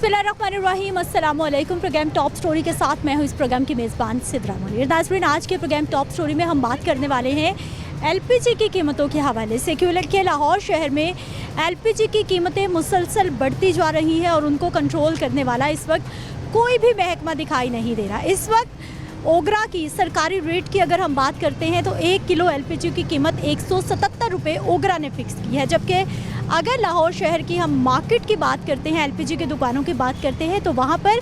बिस्मिल्लाहिर्रहमानिर्रहीम, अस्सलाम वालेकुम। प्रोग्राम टॉप स्टोरी के साथ मैं हूँ इस प्रोग्राम की मेज़बान सिद्रा मुनीर। नाज़रीन, आज के प्रोग्राम टॉप स्टोरी में हम बात करने वाले हैं एलपीजी की कीमतों के हवाले से। क्यों कि लाहौर शहर में एलपीजी की कीमतें मुसलसल बढ़ती जा रही हैं और उनको कंट्रोल करने वाला इस वक्त कोई भी महकमा दिखाई नहीं दे रहा। इस वक्त ओगरा की सरकारी रेट की अगर हम बात करते हैं तो 1 किलो एलपीजी की कीमत 177 रुपये ओगरा ने फिक्स की है। जबकि अगर लाहौर शहर की हम मार्केट की बात करते हैं, एलपीजी की दुकानों की बात करते हैं, तो वहाँ पर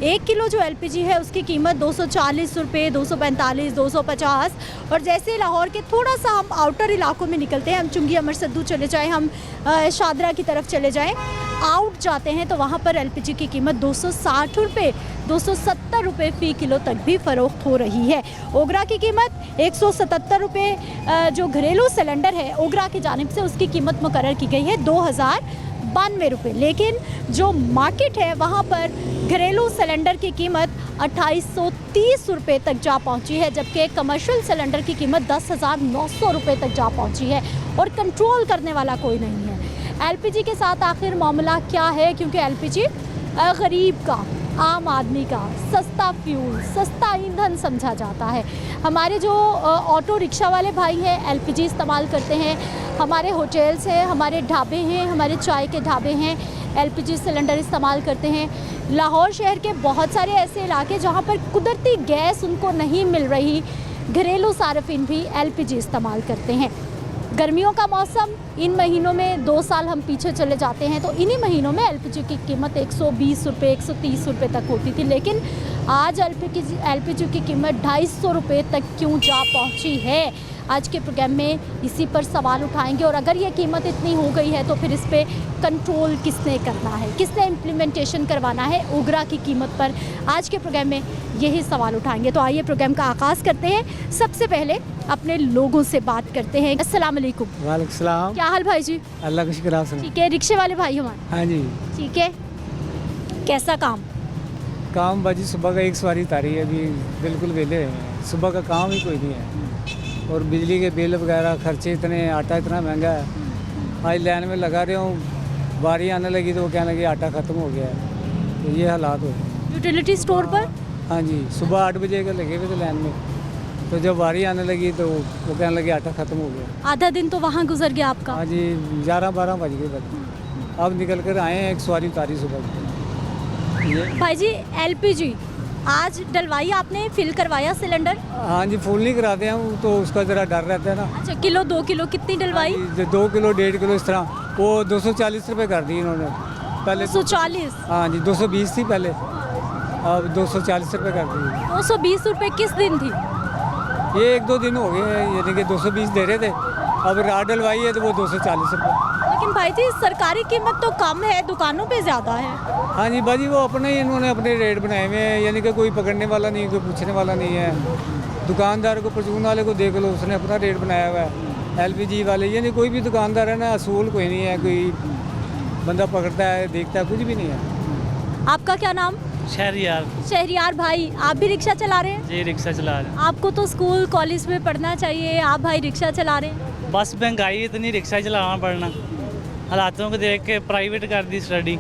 1 किलो जो एलपीजी है उसकी कीमत 240 रुपये, 245, 250। और जैसे लाहौर के थोड़ा सा हम आउटर इलाकों में निकलते हैं, हम चुंगी अमर सद्दू चले जाएँ, हम शादरा की तरफ चले जाएँ, आउट जाते हैं, तो वहाँ पर एलपीजी की कीमत 260 रुपये, 270 रुपये फ़ी किलो तक भी फ़रोख्त हो रही है। ओगरा की कीमत 177 रुपये जो घरेलू सिलेंडर है ओगरा की जानिब से उसकी कीमत मुकर्रर की गई है 2092 रुपये। लेकिन जो मार्केट है वहाँ पर घरेलू सिलेंडर की कीमत 2830 रुपये तक जा पहुँची है, जबकि कमर्शियल सिलेंडर की कीमत 10,900 रुपये तक जा पहुँची है और कंट्रोल करने वाला कोई नहीं है। एलपीजी के साथ आखिर मामला क्या है? क्योंकि एलपीजी गरीब का, आम आदमी का सस्ता फ्यूल, सस्ता ईंधन समझा जाता है। हमारे जो ऑटो रिक्शा वाले भाई हैं एलपीजी इस्तेमाल करते हैं, हमारे होटल्स हैं, हमारे ढाबे हैं, हमारे चाय के ढाबे हैं, एलपीजी सिलेंडर इस्तेमाल करते हैं। लाहौर शहर के बहुत सारे ऐसे इलाके जहां पर कुदरती गैस उनको नहीं मिल रही, घरेलू सार्फिन भी एलपीजी इस्तेमाल करते हैं। गर्मियों का मौसम, इन महीनों में 2 साल हम पीछे चले जाते हैं तो इन्हीं महीनों में एलपीजी की कीमत 120 रुपये, 130 रुपये तक होती थी। लेकिन आज एलपीजी की कीमत 250 रुपये तक क्यों जा पहुंची है? आज के प्रोग्राम में इसी पर सवाल उठाएंगे। और अगर ये कीमत इतनी हो गई है तो फिर इस पर कंट्रोल किसने करना है, किसने इम्प्लीमेंटेशन करवाना है ओगरा की कीमत पर? आज के प्रोग्राम में यही सवाल उठाएंगे। तो आइए प्रोग्राम का आगाज़ करते हैं। सबसे पहले अपने लोगों से बात करते हैं। अस्सलाम वालेकुम। वालेकुम सलाम। क्या हाल भाई जी? अल्लाह का शुक्र है। ठीक है। रिक्शे वाले भाई हमारे? हाँ जी। ठीक है। कैसा काम बाजी सुबह का एक सवारी उतारी है, अभी बिल्कुल वेले हैं। सुबह का काम ही कोई नहीं है और बिजली के बिल वगैरह खर्चे इतने, आटा इतना महंगा है। आज लाइन में लगा रहे हूँ, बारी आने लगी तो वो कहने लगी आटा ख़त्म हो गया है। तो ये हालात हो गए। यूटिलिटी स्टोर पर? हाँ जी, सुबह 8 बजे के लगे हुए थे लाइन में, तो जब बारी आने लगी तो वो कहने लगे आटा ख़त्म हो गया। आधा दिन तो वहाँ गुजर गया आपका? हाँ जी, 11-12 बज गए बस। अब निकल कर आए हैं, एक सवारी उतारी सुबह। ये भाई जी, एलपीजी आज डलवाई आपने, फिल करवाया सिलेंडर? हाँ जी, फुल नहीं कराते हैं तो उसका ज़रा डर रहता है ना। अच्छा, किलो 2 किलो कितनी डलवाई? 2 किलो 1.5 किलो इस तरह, वो 240 रुपये कर दी इन्होंने पहले। 240? हाँ जी, 220 थी पहले, अब 240 रुपये कर दी। 220 रुपये किस दिन थी? ये 1-2 दिन हो गए हैं, यानी कि 220 दे रहे थे, अब रात डलवाई है तो वो 240 रुपये। लेकिन भाई जी, सरकारी कीमत तो कम है, दुकानों पे ज़्यादा है। हाँ जी बाजी, वो अपने ही इन्होंने अपने रेट बनाए हुए हैं, यानी कि कोई पकड़ने वाला नहीं, कोई पूछने वाला नहीं है। दुकानदार को, परचून वाले को देख लो, उसने अपना रेट बनाया हुआ है। एलपीजी वाले, यानी कोई भी दुकानदार है ना, असूल कोई नहीं है, कोई बंदा पकड़ता है, देखता है, कुछ भी नहीं है। आपका क्या नाम? शहरियार। शहरियार भाई, आप भी रिक्शा चला रहे हैं? जी, रिक्शा चला रहे हैं। आपको तो स्कूल कॉलेज में पढ़ना चाहिए, आप भाई रिक्शा चला रहे हैं? बस महंगाई इतनी, रिक्शा ही चलाना पड़ना, हालातों को देख के प्राइवेट कर दी स्टडी,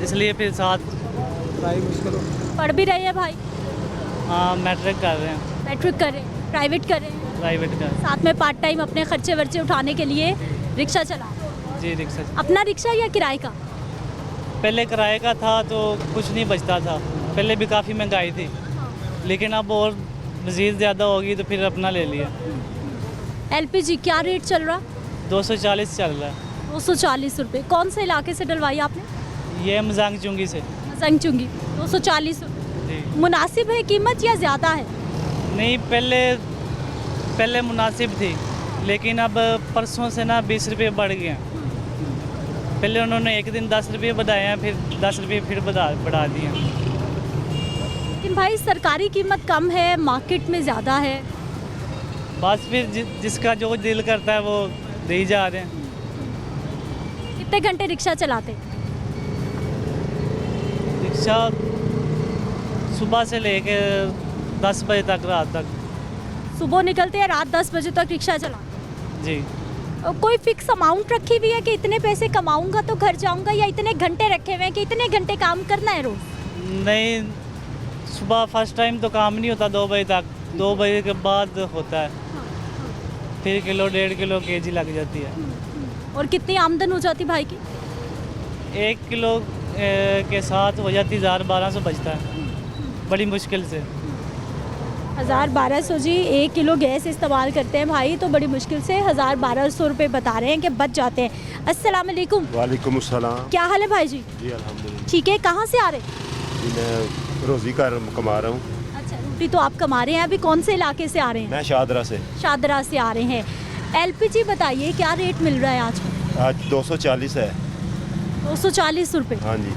इसलिए फिर साथ मुश्किल। पढ़ भी रहे हैं भाई? हाँ, मैट्रिक कर रहे हैं। मैट्रिक कर रहे हैं, प्राइवेट कर रहे हैं, प्राइवेट कर। साथ में पार्ट टाइम अपने खर्चे वर्चे उठाने के लिए रिक्शा चला? जी, रिक्शा। अपना रिक्शा या किराए का? पहले किराए का था तो कुछ नहीं बचता था, पहले भी काफ़ी महंगाई थी, लेकिन अब और मज़ीद ज़्यादा होगी तो फिर अपना ले लिया। एलपीजी क्या रेट चल रहा? 240 चल रहा है। 240 रुपये। कौन से इलाके से डलवाई आपने? ये मजांग चुंगी से। मजांग चुंगी। 240 रुपये जी। मुनासिब है कीमत या ज़्यादा है? नहीं, पहले मुनासिब थी, लेकिन अब परसों से ना 20 रुपये बढ़ गए हैं। पहले उन्होंने एक दिन 10 रुपये बढ़ाए हैं, फिर 10 रुपये फिर बढ़ा दिए हैं। लेकिन भाई सरकारी कीमत कम है, मार्केट में ज़्यादा है। बस फिर जिसका जो दिल करता है वो दे ही जा रहे हैं। कितने घंटे रिक्शा चलाते? रिक्शा सुबह से लेके 10 बजे तक, रात तक। सुबह निकलते हैं, रात 10 बजे तक रिक्शा चला? जी। कोई फिक्स अमाउंट रखी हुई है कि इतने पैसे कमाऊंगा तो घर जाऊंगा, या इतने घंटे रखे हुए हैं कि इतने घंटे काम करना है रोज? नहीं, सुबह फर्स्ट टाइम तो काम नहीं होता 2 बजे तक, 2 बजे के बाद होता है, फिर किलो 1.5 किलो केजी लग जाती है। और कितनी आमदन हो जाती भाई की? 1 किलो के साथ हो जाती 1000-1200 बचता है, बड़ी मुश्किल से। 1000-1200 जी, 1 किलो गैस इस्तेमाल करते हैं भाई, तो बड़ी मुश्किल से 1000-1200 रुपये बता रहे हैं कि बच जाते हैं। अस्सलाम वालेकुम। वालेकुम अस्सलाम। क्या हाल है भाई जी? जी अल्हम्दुलिल्लाह। ठीक है, कहाँ से आ रहे हैं? जी मैं रोज़ी कमा रहा हूँ। अच्छा, रोटी तो आप कमा रहे हैं, अभी कौन से इलाके से आ रहे हैं? मैं शादरा से। शादरा से आ रहे हैं। एलपीजी बताइए क्या रेट मिल रहा है आज? आज 240 है। 240 रुपये। हाँ जी।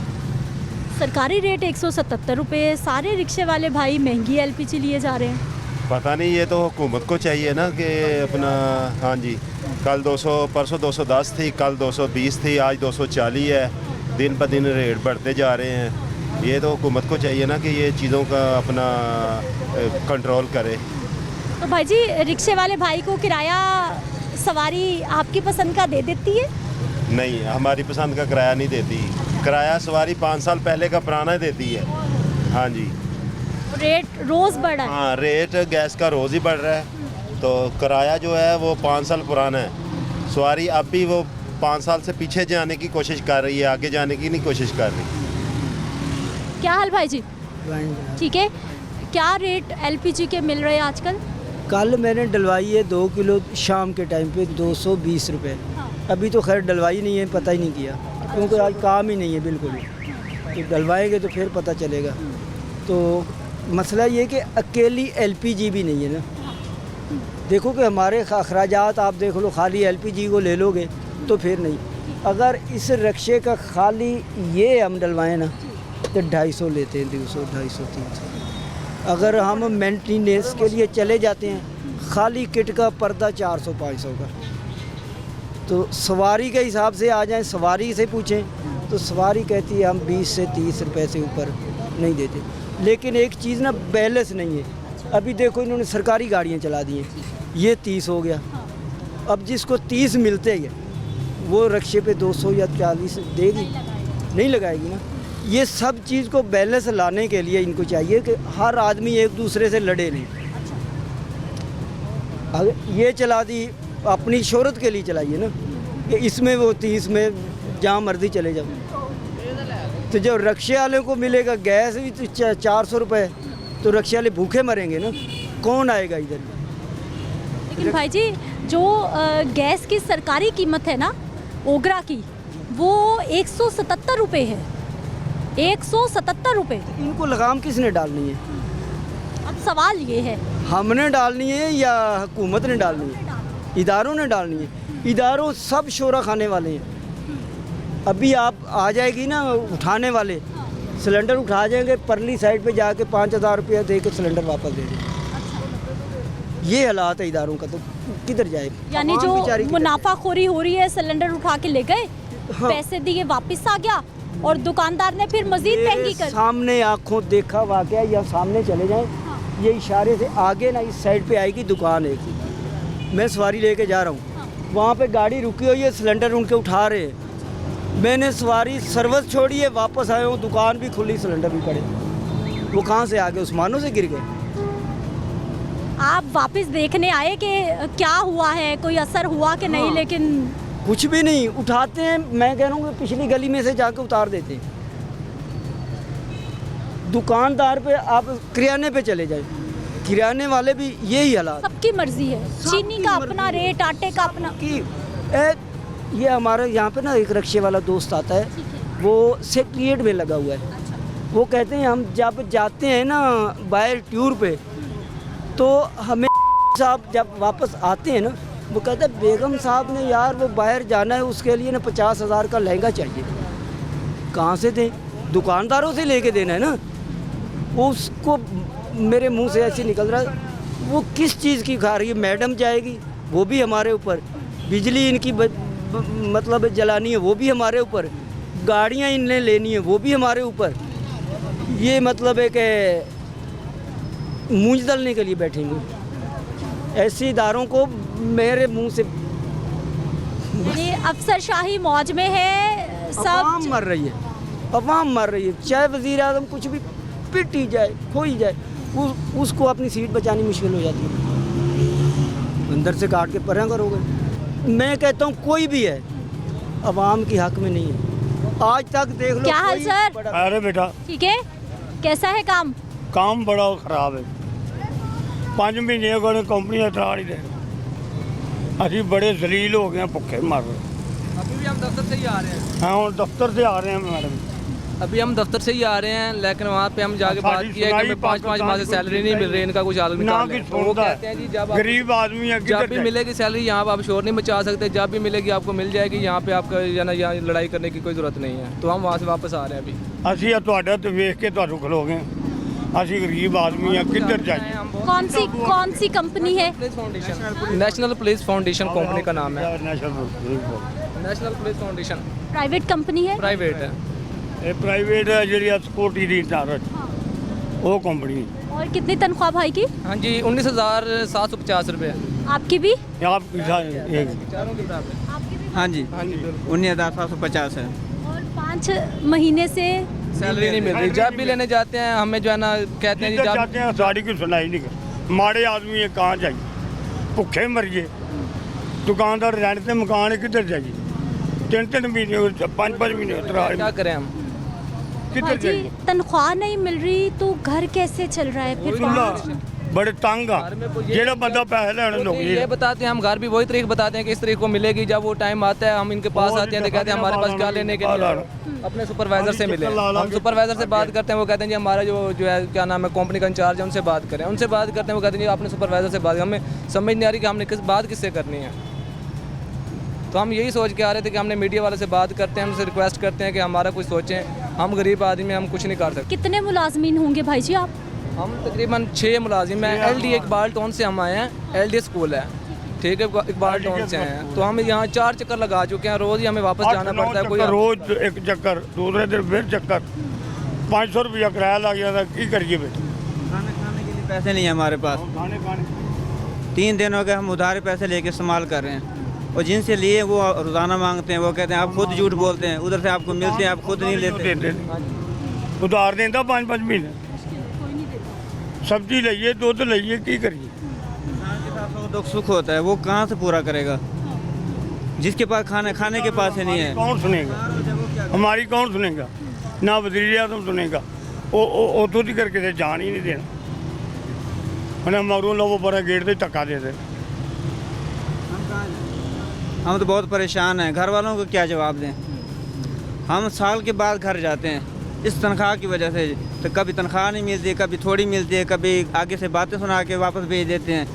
सरकारी रेट 177 रुपये। सारे रिक्शे वाले भाई महंगी एलपीजी लिए जा रहे हैं। पता नहीं, ये तो हुकूमत को चाहिए ना कि अपना। हाँ जी, कल 200, परसों 210 थी, कल 220 थी, आज 240 है। दिन ब दिन रेट बढ़ते जा रहे हैं। ये तो हुकूमत को चाहिए ना कि ये चीज़ों का अपना कंट्रोल करे। तो भाई जी, रिक्शे वाले भाई को किराया सवारी आपकी पसंद का दे देती है? नहीं, हमारी पसंद का किराया नहीं देती। किराया सवारी 5 साल पहले का पुराना देती है। हाँ जी। रेट रोज़ बढ़ा है? हाँ, रेट गैस का रोज़ ही बढ़ रहा है, तो किराया जो है वो 5 साल पुराना है। सवारी अब भी वो 5 साल से पीछे जाने की कोशिश कर रही है, आगे जाने की नहीं कोशिश कर रही। क्या हाल भाई जी? ठीक है। क्या रेट एलपीजी के मिल रहे हैं आजकल? कल मैंने डलवाई है 2 किलो शाम के टाइम पे 220 रुपये। अभी तो खैर डलवाई नहीं है, पता ही नहीं किया, क्योंकि आज काम ही नहीं है बिल्कुल ही। तो डलवाएंगे तो फिर पता चलेगा। तो मसला ये कि अकेली एलपीजी भी नहीं है ना। देखो कि हमारे अखराजात आप देख लो, खाली एलपीजी को ले लोगे तो फिर नहीं। अगर इस रक्शे का खाली ये हम डलवाएं ना तो 250 लेते हैं, 200, 250, 300। अगर हम मेंटेनेंस के लिए चले जाते हैं, खाली किट का पर्दा 400-500 का। तो सवारी के हिसाब से आ जाएं, सवारी से पूछें तो सवारी कहती है हम 20 से 30 रुपए से ऊपर नहीं देते। लेकिन एक चीज़ ना, बैलेंस नहीं है। अभी देखो इन्होंने सरकारी गाड़ियाँ चला दी हैं, ये 30 हो गया। अब जिसको 30 मिलते हैं वो रक्शे पे 200 या 40 देगी? नहीं लगाएगी ना। ये सब चीज़ को बैलेंस लाने के लिए इनको चाहिए कि हर आदमी एक दूसरे से लड़े नहीं। अगर ये चला दी, अपनी शोहरत के लिए चलाइए ना, कि इसमें वो 30 में जहाँ मर्जी चले जाओ। तो जो रक्शे वाले को मिलेगा गैस भी तो 400 रुपये, तो रक्शे वाले भूखे मरेंगे ना, कौन आएगा इधर? लेकिन भाई जी, जो गैस की सरकारी कीमत है ना ओगरा की, वो 177 रुपये है। 177 रुपये। इनको लगाम किसने डालनी है? अब सवाल ये है, हमने डालनी है या हुकूमत ने डालनी है? इदारों ने डालनी है। इदारों सब शोरा खाने वाले हैं। अभी आप आ जाएगी ना उठाने वाले, सिलेंडर उठा जाएंगे, परली साइड पे जाके 5000 रुपया दे के सिलेंडर वापस दे देंगे। ये हालात है इदारों का, तो किधर जाए? यानी आवाम बेचारी जो किधर मुनाफाखोरी हो रही है, सिलेंडर उठा के ले गए, हाँ। पैसे दिए वापस आ गया, और दुकानदार ने फिर मजीद ये महंगी कर। सामने आंखों देखा वाकया, या सामने चले जाएं, ये इशारे से आगे ना इस साइड पे आएगी दुकान एक। मैं सवारी लेके जा रहा हूँ, वहाँ पे गाड़ी रुकी हुई है, सिलेंडर उनके उठा रहे हैं। मैंने सवारी सर्विस छोड़ी है, वापस आए हूँ, दुकान भी खुली, सिलेंडर भी पड़े। वो कहाँ से आ गए? उस्मानों से गिर गए। आप वापस देखने आए कि क्या हुआ है, कोई असर हुआ कि नहीं? हाँ। लेकिन कुछ भी नहीं, उठाते हैं। मैं कह रहा हूँ कि पिछली गली में से जाके उतार देते हैं। दुकानदार पे आप किराने पे चले जाए, किराने वाले भी यही हालात। सबकी मर्जी है, चीनी का अपना रेट, आटे का अपना। कि ये हमारे यहाँ पे ना एक रक्शे वाला दोस्त आता है, वो सेक्रेटरीट में लगा हुआ है। वो कहते हैं हम जब जाते हैं ना बाहर टूर पे, तो हमें साहब जब वापस आते हैं ना, वो कहते हैं बेगम साहब ने यार वो बाहर जाना है, उसके लिए ना 50,000 का लहंगा चाहिए। कहाँ से दें? दुकानदारों से लेके देना है ना। वो उसको मेरे मुंह से ऐसे निकल रहा है, वो किस चीज़ की खा रही है? मैडम जाएगी, वो भी हमारे ऊपर। बिजली इनकी मतलब जलानी है, वो भी हमारे ऊपर। गाड़ियाँ इनने लेनी है, वो भी हमारे ऊपर। ये मतलब है कि मूंछ दलने के लिए बैठेंगे। ऐसे इदारों को मेरे मुंह से यानी अफसरशाही मौज में है अवाम सब। मर रही है, अवाम मर रही है। चाहे वज़ीर आज़म कुछ भी पिट ही जाए, खो ही जाए, उसको अपनी सीट बचानी मुश्किल हो जाती है। अंदर से काट के परें करोगे। मैं कहता हूँ कोई भी है अवाम की हक में नहीं है। आज तक देख लो। क्या हाल कोई सर? बड़ा- अरे बेटा ठीक है, कैसा है काम? काम बड़ा खराब है 5 महीने हो गए कंपनी चला नहीं रहे ਅਸੀਂ बड़े जलील हो गए हैं, भुखे मर रहे अभी भी हम दफ्तर से ही आ रहे हैं। हाँ हम दफ्तर से आ रहे हैं मैडम अभी हम दफ्तर से ही आ रहे हैं, लेकिन वहाँ पे हम जाके बात सारी की है कि हमें सुनाई 5-5 माह से सैलरी नहीं मिल रही, इनका कुछ हाल ना निकाल कि लें। तो वो सुनता कहते हैं जी जब है गरीब आदमी है जब किधर भी जाए? मिलेगी सैलरी यहाँ पे आप शोर नहीं मचा सकते, जब भी मिलेगी आपको मिल जाएगी। यहाँ पे आपका यहाँ लड़ाई करने की कोई ज़रूरत नहीं है। तो हम वहाँ से वापस आ रहे हैं अभी। ਅਸੀਂ ਆ ਤੁਹਾਡਾ ਤੇ ਵੇਖ ਕੇ ਤੁਹਾਨੂੰ ਖਲੋ ਗਏ ਅਸੀਂ ਗਰੀਬ ਆਦਮੀ ਆ किधर जाए? कौन सी कंपनी है? नेशनल पुलिस फाउंडेशन कंपनी का नाम है। National national police foundation private company है। प्राइवेट है। ਇਹ ਪ੍ਰਾਈਵੇਟ ਹੈ ਜਿਹੜੀ ਆ ਸਿਕਿਉਰਿਟੀ ਦੀ ਇੰਚਾਰਜ ਉਹ ਕੰਪਨੀ और कितनी तनख्वाह भाई की? हाँ जी 19,750 रुपये। आपकी भी? आप एक चारों के बराबर। हाँ जी, हाँ जी बिल्कुल। 19,750 है। और 5 महीने से सैलरी नहीं मिल रही। जब भी लेने जाते हैं हमें जो है ना कहते हैं जी जिधर जब जाते हैं साड़ी की सुनाई नहीं कर माड़े आदमी है कहाँ जाइए भुखे मरिए दुकानदार रेंट पे मकान है किधर जाइए 3-3 महीने 5-5 महीने क्या करें हम? किधर भाजी जाइए तनख्वाह नहीं मिल रही तो घर कैसे चल रहा है फिर? खुला बड़े तंग आ घर में वो ये- जेड़ा बंदा पैसे लेने लोग ये बताते हैं हम घर भी वही तारीख बताते हैं कि इस तारीख को मिलेगी। जब वो टाइम आता है हम इनके पास आते हैं तो कहते हैं हमारे पास क्या लेने के लिए अपने सुपरवाइजर से मिले। हम सुपरवाइजर से बात करते हैं, वो कहते हैं जी हमारा जो है क्या नाम है कंपनी का इंचार्ज है उनसे बात करें। उनसे बात करते हैं, वो कहते हैं जी अपने सुपरवाइजर से बात। हमें समझ नहीं आ रही कि हमने बात किससे करनी है। तो हम यही सोच के आ रहे थे कि हमने मीडिया वाले से बात करते हैं, उनसे रिक्वेस्ट करते हैं कि हमारा कुछ सोचें। हम गरीब आदमी हम कुछ नहीं कर सकते। कितने मुलाजमीन होंगे भाई जी आप? हम तकरीबन 6 मुलाजिम हैं। LD इकबाल टाउन से हम आए हैं। LD स्कूल है, ठीक है, इकबाल टाउन से आए हैं। तो हम यहाँ 4 चक्कर लगा चुके हैं। रोज़ ही हमें वापस जाना पड़ता है। कोई रोज एक चक्कर दूसरे दिन फिर चक्कर 500 रुपया किराया लग जाता की करिए बेटा खाने के लिए पैसे नहीं है हमारे पास। खाने खाने 3 दिन हो गए हम उधार पैसे लेके इस्तेमाल कर रहे हैं, और जिनसे लिए वो रोज़ाना मांगते हैं। वो कहते हैं आप खुद झूठ बोलते हैं, उधर से आपको मिलते हैं, आप खुद नहीं लेते। उधार देता 5-5 महीने सब्जी लइए दुध लइए की करिए इंसान के साथ दुख सुख होता है, वो कहाँ से पूरा करेगा जिसके पास खाने के पास ही नहीं है। कौन सुनेगा हमारी कौन सुनेगा ना वज़ीर आज़म सुनेगा वो उतों की करके तो जान ही नहीं देना उन्हें मगरों लोगों पर गेट से धक्का दे दे हम तो बहुत परेशान हैं, घर वालों को क्या जवाब दें। हम साल के बाद घर जाते हैं इस तनख्वाह की वजह से। तो कभी तनख्वाह नहीं मिलती, कभी थोड़ी मिलती है, कभी आगे से बातें सुना के वापस भेज देते हैं।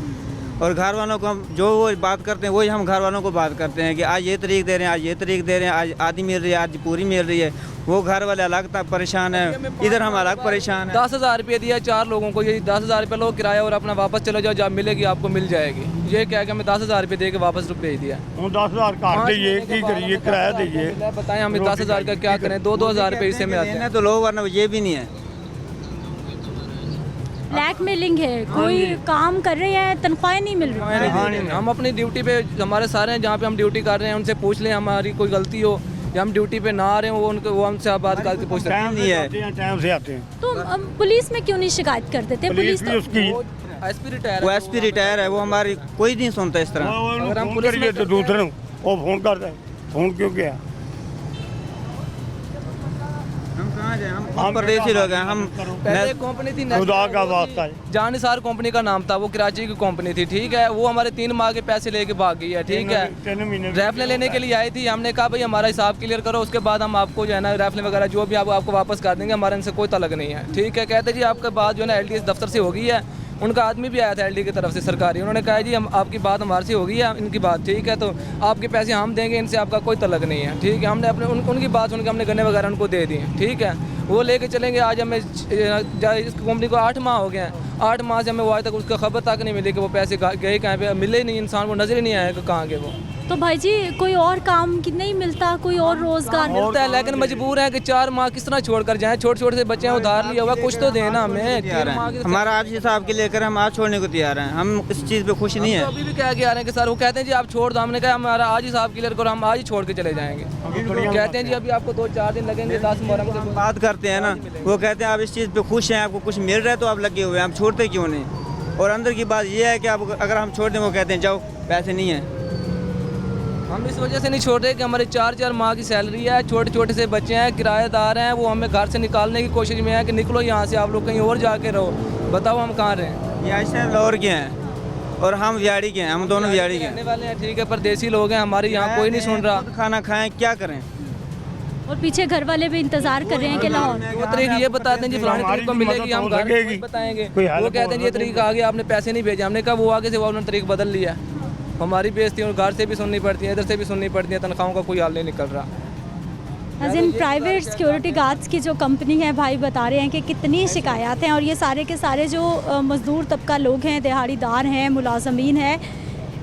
और घर वालों को हम जो वो बात करते हैं वही हम घर वालों को बात करते हैं कि आज ये तारीख दे रहे हैं, आज ये तारीख दे रहे हैं, आज आधी मिल रही है, आज पूरी मिल रही है। वो घर वाले अलग तक परेशान है, इधर हम अलग परेशान है। 10,000 रुपये दिया 4 लोगों को। ये 10,000 रुपये लो किराया और अपना वापस चलो जाओ, जब मिलेगी आपको मिल जाएगी। ये क्या है कि हमें 10,000 रुपये दे के वापस भेज दिया। हम 10,000 घर दइए की करिए किराया दइए बताएं हमें 10,000 का क्या करें? 2-2 हज़ार रुपये इससे में आते हैं। देना तो लो, वरना ये भी नहीं है। ब्लैकमेलिंग है, कोई काम कर रहे हैं तनख्वाहें नहीं मिल रही। हम अपनी ड्यूटी पे हमारे सारे हैं जहाँ पे हम ड्यूटी कर रहे हैं उनसे पूछ लें हमारी कोई गलती हो या हम ड्यूटी पे ना आ रहे हो, वो हमसे आप बात करके पूछ सकते हैं। टाइम से आते हैं टाइम से आते हैं तो पुलिस में क्यों नहीं शिकायत कर देते? पुलिस भी तो उसकी SP रिटायर वो SP रिटायर है, वो हमारी कोई नहीं सुनता इस तरह। अगर हम हम पुलिस पुलिस में तो दूसरे वो फोन करता है फोन क्यों किया हम कहाँ जाए, हम परदेसी लोग हैं। हम पहले कंपनी थी खुदा का वास्ता है जानिसार कंपनी का नाम था, वो कराची की कंपनी थी, ठीक है। वो हमारे 3 माह के पैसे लेके भाग गई है, ठीक है। 3 महीने रैफले लेने के लिए आई थी, हमने कहा भाई हमारा हिसाब क्लियर करो, उसके बाद हम आपको जो है ना रैफले वगैरह जो भी आपको वापस कर देंगे, हमारे इनसे कोई तलक नहीं है, ठीक है। कहते जी आपका बात जो है ना LDS दफ्तर से हो गई है। उनका आदमी भी आया था LD की तरफ से सरकारी, उन्होंने कहा जी हम आपकी बात हमारे से हो गई है, इनकी बात ठीक है, तो आपके पैसे हम देंगे, इनसे आपका कोई तलक नहीं है, ठीक है। हमने अपने उनकी बात सुन के हमने गन्ने वगैरह उनको दे दिए, ठीक है। वो लेके चलेंगे। आज हमें इस कंपनी को 8 माह हो गए हैं। 8 माह से हमें वो आज तक उसका खबर तक नहीं मिली कि वो पैसे गए कहाँ पे, मिले नहीं, इंसान को नजर ही नहीं आया कि कहाँ गए वो। तो भाई जी कोई और काम की नहीं मिलता, कोई और रोजगार मिलता है लेकिन मजबूर है कि 4 माह किस तरह छोड़ कर जाएं। छोटे छोटे से बच्चे हैं, उधार लिया हुआ, कुछ तो देना हमें। 3 माह की हमारा आज हिसाब के लेकर हम आज छोड़ने को तैयार हैं, हम इस चीज़ पे खुश नहीं तो है। अभी भी कह के आ रहे हैं कि सर, वो कहते हैं जी आप छोड़ दो। हमने कहा हमारा आज हिसाब क्लियर करो, हम आज ही छोड़ के चले जाएंगे। कहते हैं जी अभी आपको 2-4 दिन लगेंगे, 10 मुहर्रम से बात करते हैं ना, वो कहते हैं आप इस चीज़ पे खुश हैं, आपको कुछ मिल रहा है तो आप लगे हुए हैं, हम छोड़ते क्यों नहीं। और अंदर की बात ये है कि आप अगर हम छोड़ दें, वो कहते हैं जाओ पैसे नहीं हैं। हम इस वजह से नहीं छोड़ रहे कि हमारे 4-4 माह की सैलरी है, छोटे छोटे से बच्चे हैं, किराएदार हैं, वो हमें घर से निकालने की कोशिश में है कि निकलो यहाँ से, आप लोग कहीं और जाके रहो। बताओ हम कहाँ रहें। ये ऐसे लाहौर के हैं और हम वियाड़ी के हैं, हम दोनों वियाड़ी के रहने वाले हैं, ठीक है, परदेसी लोग हैं, हमारे यहाँ कोई नहीं सुन रहा। खुद खाना खाएं, क्या करें। और पीछे घर वाले भी इंतजार कर रहे हैं कि लाहौर। वो तरीक ये बताते हैं जी फलाने तरीक को मिलेगी, हम घर में बताएंगे। वो कहते हैं ये तरीक आगे आपने पैसे नहीं भेजे। हमने कहा वो आगे से वो उन्होंने तरीक बदल लिया। हमारी बेइज्जती और घर से भी सुननी पड़ती है, इधर से भी सुननी पड़ती है, तनख्वाहों का कोई हाल नहीं निकल रहा। As in private security guards की जो कंपनी है, भाई बता रहे हैं कि कितनी शिकायत हैं और ये सारे के सारे जो मज़दूर तबका लोग हैं, दिहाड़ीदार हैं, मुलाजमीन हैं,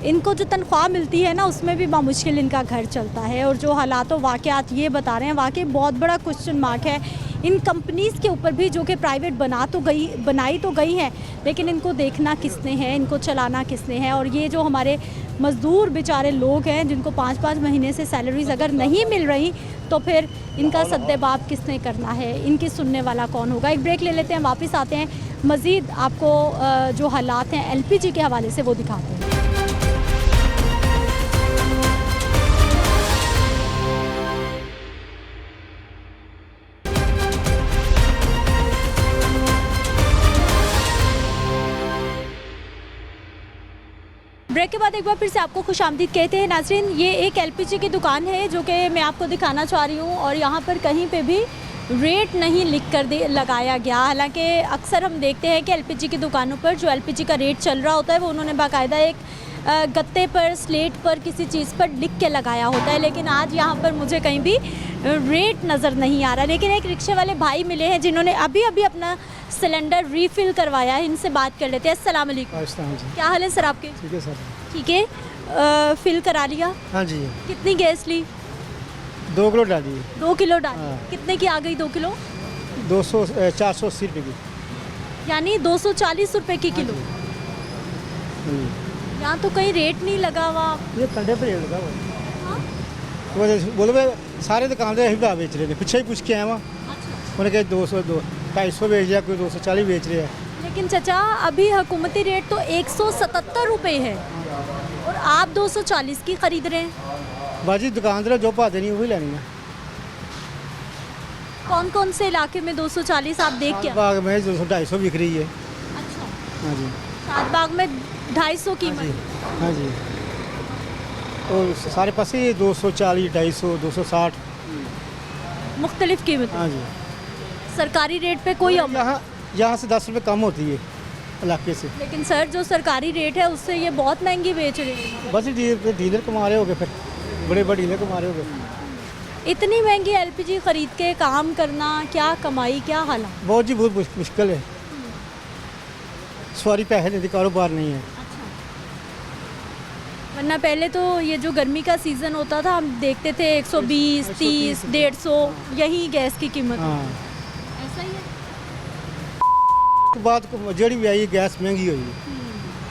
इनको जो तनख्वाह मिलती है ना, उसमें भी बामुश्किल इनका घर चलता है। और जो हालात वाक़यात ये बता रहे हैं, वाकई बहुत बड़ा क्वेश्चन मार्क है इन कंपनीज़ के ऊपर भी, जो कि प्राइवेट बनाई तो गई हैं, लेकिन इनको देखना किसने है, इनको चलाना किसने है। और ये जो हमारे मज़दूर बेचारे लोग हैं, जिनको 5-5 महीने से सैलरीज़ अगर नहीं मिल रही, तो फिर इनका सद्देबाब किसने करना है, इनकी सुनने वाला कौन होगा। एक ब्रेक ले लेते हैं, वापस आते हैं, मज़ीद आपको जो हालात हैं LPG के हवाले से वो दिखाते हैं। ब्रेक के बाद एक बार फिर से आपको खुशामदीद कहते हैं नाज़रीन। ये एक LPG की दुकान है जो कि मैं आपको दिखाना चाह रही हूँ, और यहाँ पर कहीं पे भी रेट नहीं लिख कर लगाया गया। हालांकि अक्सर हम देखते हैं कि LPG की दुकानों पर जो LPG का रेट चल रहा होता है, वो उन्होंने बाकायदा एक गत्ते पर, स्लेट पर, किसी चीज़ पर लिख के लगाया होता है। लेकिन आज यहाँ पर मुझे कहीं भी रेट नज़र नहीं आ रहा। लेकिन एक रिक्शे वाले भाई मिले हैं जिन्होंने अभी अपना सिलेंडर रीफ़िल करवाया है। इनसे बात कर लेते हैं। अस्सलाम वालेकुम। क्या हाल है सर आपके? ठीक है सर। ठीक है, फिल करा लिया? हाँ जी। कितनी गैस ली? 2 किलो डालिए। 2 किलो डाली। हाँ। कितने की आ गई 2 किलो? 480 रुपये की। यानी 240 रुपये की किलो। यहाँ तो कहीं रेट नहीं लगा हुआ। ये कंडे पर रेट लगा हुआ। वो बोलो भाई सारे दुकानदार यही भाव बेच रहे थे, पीछे ही पूछ के आया वहाँ। उन्होंने कहा 200 250 बेच दिया, कोई 240 बेच रहे हैं। लेकिन चचा अभी हुकूमती रेट तो 177 रुपये है और आप 240 की खरीद रहे हैं। बाजी दुकानदार जो पा देनी वही लेनी है। कौन कौन से इलाके में 240 आप देख के? बाग में 200-250 बिक रही है। अच्छा, हाँ जी। शादबाग में 250 कीमत। हाँ जी। और सारे पास ही 240, 250, 260 मुख्तलिफ कीमत। हाँ जी। सरकारी रेट पे कोई यहाँ से 10 रुपये कम होती है इलाके से। लेकिन सर जो सरकारी रेट है उससे ये बहुत महंगी बेच रहे हैं। बस डीलर कमा रहे होगे, फिर बड़े बड़े डीलर कमा रहे होगे। इतनी महंगी LPG खरीद के काम करना, क्या कमाई, क्या हालात? बहुत जी बहुत मुश्किल है। सवारी पैसे देती, कारोबार नहीं है। वरना पहले तो ये जो गर्मी का सीज़न होता था, हम देखते थे 120, 30, 150 यही गैस की कीमत। हाँ। ऐसा ही है। बात को जड़ी भी आई गैस महंगी हुई है,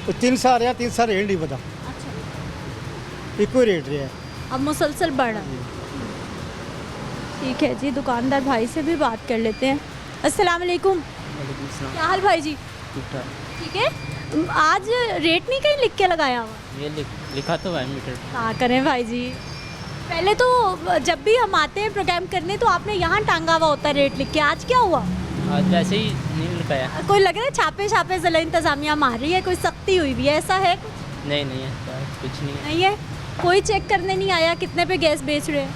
तो 3 साल या 3 साल रेट नहीं पता, अच्छा, एक ही रेट रहा है। अब मुसलसल बढ़ रहा है। ठीक है जी, दुकानदार भाई से भी बात कर लेते हैं। अस्सलाम वालेकुम। क्या हाल भाई जी? ठीक है। आज रेट नहीं कहीं लिख के लगाया हुआ? ये लिखा तो है मीटर। क्या करें भाई जी, पहले तो जब भी हम आते हैं प्रोग्राम करने तो आपने यहाँ टांगा हुआ होता है रेट लिख के। आज क्या हुआ? आज वैसे ही नहीं लिखाया। कोई लग रहा है छापे ज़िला इंतज़ामिया मार रही है, कोई सख्ती हुई भी है, ऐसा है? नहीं नहीं है, कुछ नहीं है। नहीं है? कोई चेक करने नहीं आया कितने पे गैस बेच रहे हैं?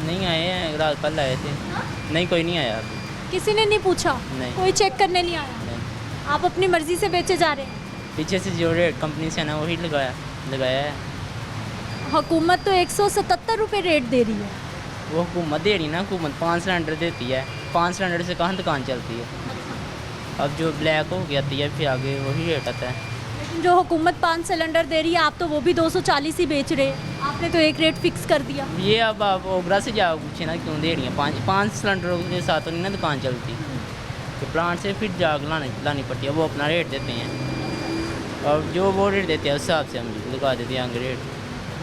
नहीं आए हैं, रात कल आए थे। नहीं, कोई नहीं आया अभी। किसी ने नहीं पूछा? नहीं। कोई चेक करने नहीं आया? नहीं। आप अपनी मर्जी से बेचे जा रहे हैं? पीछे से जो रेट कंपनी से है ना वही लगाया है। हुकूमत तो 177 रुपये रेट दे रही है। वो हुकूमत दे रही ना, हुकूमत 5 सिलेंडर देती है। 5 सिलेंडर से कहाँ दुकान चलती है। अब जो ब्लैक हो गया है फिर आगे वही रेट आता है। लेकिन जो हुकूमत 5 सिलेंडर दे रही है, आप तो वो भी 240 ही बेच रहे हैं। आप आपने तो एक रेट फिक्स कर दिया। ये अब आप ओबरा से जाओ पूछे ना क्यों दे रही हैं, पाँच सिलेंडरों के साथ तो नहीं ना दुकान चलती, तो प्लांट से फिर जाग लानी पड़ती है, वो अपना रेट देते हैं और जो वो रेट देते हैं उस हिसाब से हम लगा देते हैं आगे रेट।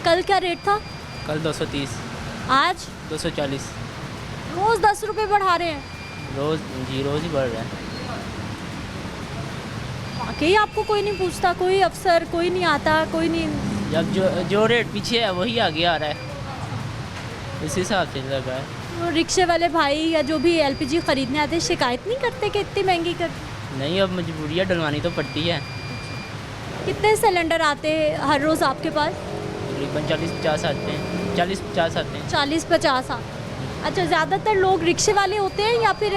कल क्या रेट था? कल 230, आज 240, रोज़ 10 रुपये बढ़ा रहे हैं। रोज़ ही बढ़ रहा है। वाकई आपको कोई नहीं पूछता, कोई अफसर कोई नहीं आता, कोई नहीं? जब जो रेट पीछे है वही आगे आ रहा है, इस हिसाब से लगा है। तो रिक्शे वाले भाई या जो भी एलपीजी खरीदने आते हैं शिकायत नहीं करते कि इतनी महंगी कर? नहीं, अब मजबूरियाँ डलवानी तो पड़ती है। कितने सिलेंडर आते हैं हर रोज़ आपके पास? तकरीबन 40-50 आते हैं, 40-50 आते हैं। 40-50 अच्छा, ज़्यादातर लोग रिक्शे वाले होते हैं या फिर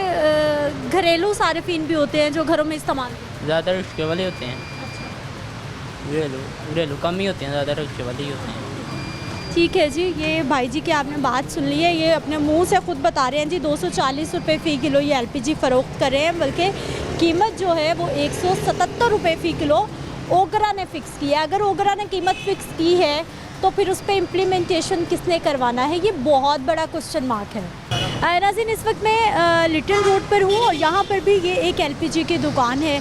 घरेलू सार्फिन भी होते हैं जो घरों में इस्तेमाल? ज़्यादा रिक्शे वाले होते हैं, घरेलू कम ही होते हैं, ज़्यादा रिक्शे वाले ही होते हैं। ठीक है जी, ये भाई जी की आपने बात सुन ली है, ये अपने मुंह से खुद बता रहे हैं जी 240 रुपये फ़ी किलो ये एलपीजी फ़रोख्त कर रहे हैं, बल्कि कीमत जो है वो 177 रुपये फ़ी किलो ओगरा ने फ़िक्स की है। अगर ओगरा ने कीमत फ़िक्स की है तो फिर उस पर इम्प्लीमेंटेशन किसने करवाना है, ये बहुत बड़ा क्वेश्चन मार्क है। नाज़रीन, इस वक्त मैं लिटिल रोड पर हूँ और यहाँ पर भी ये एक एलपीजी की दुकान है।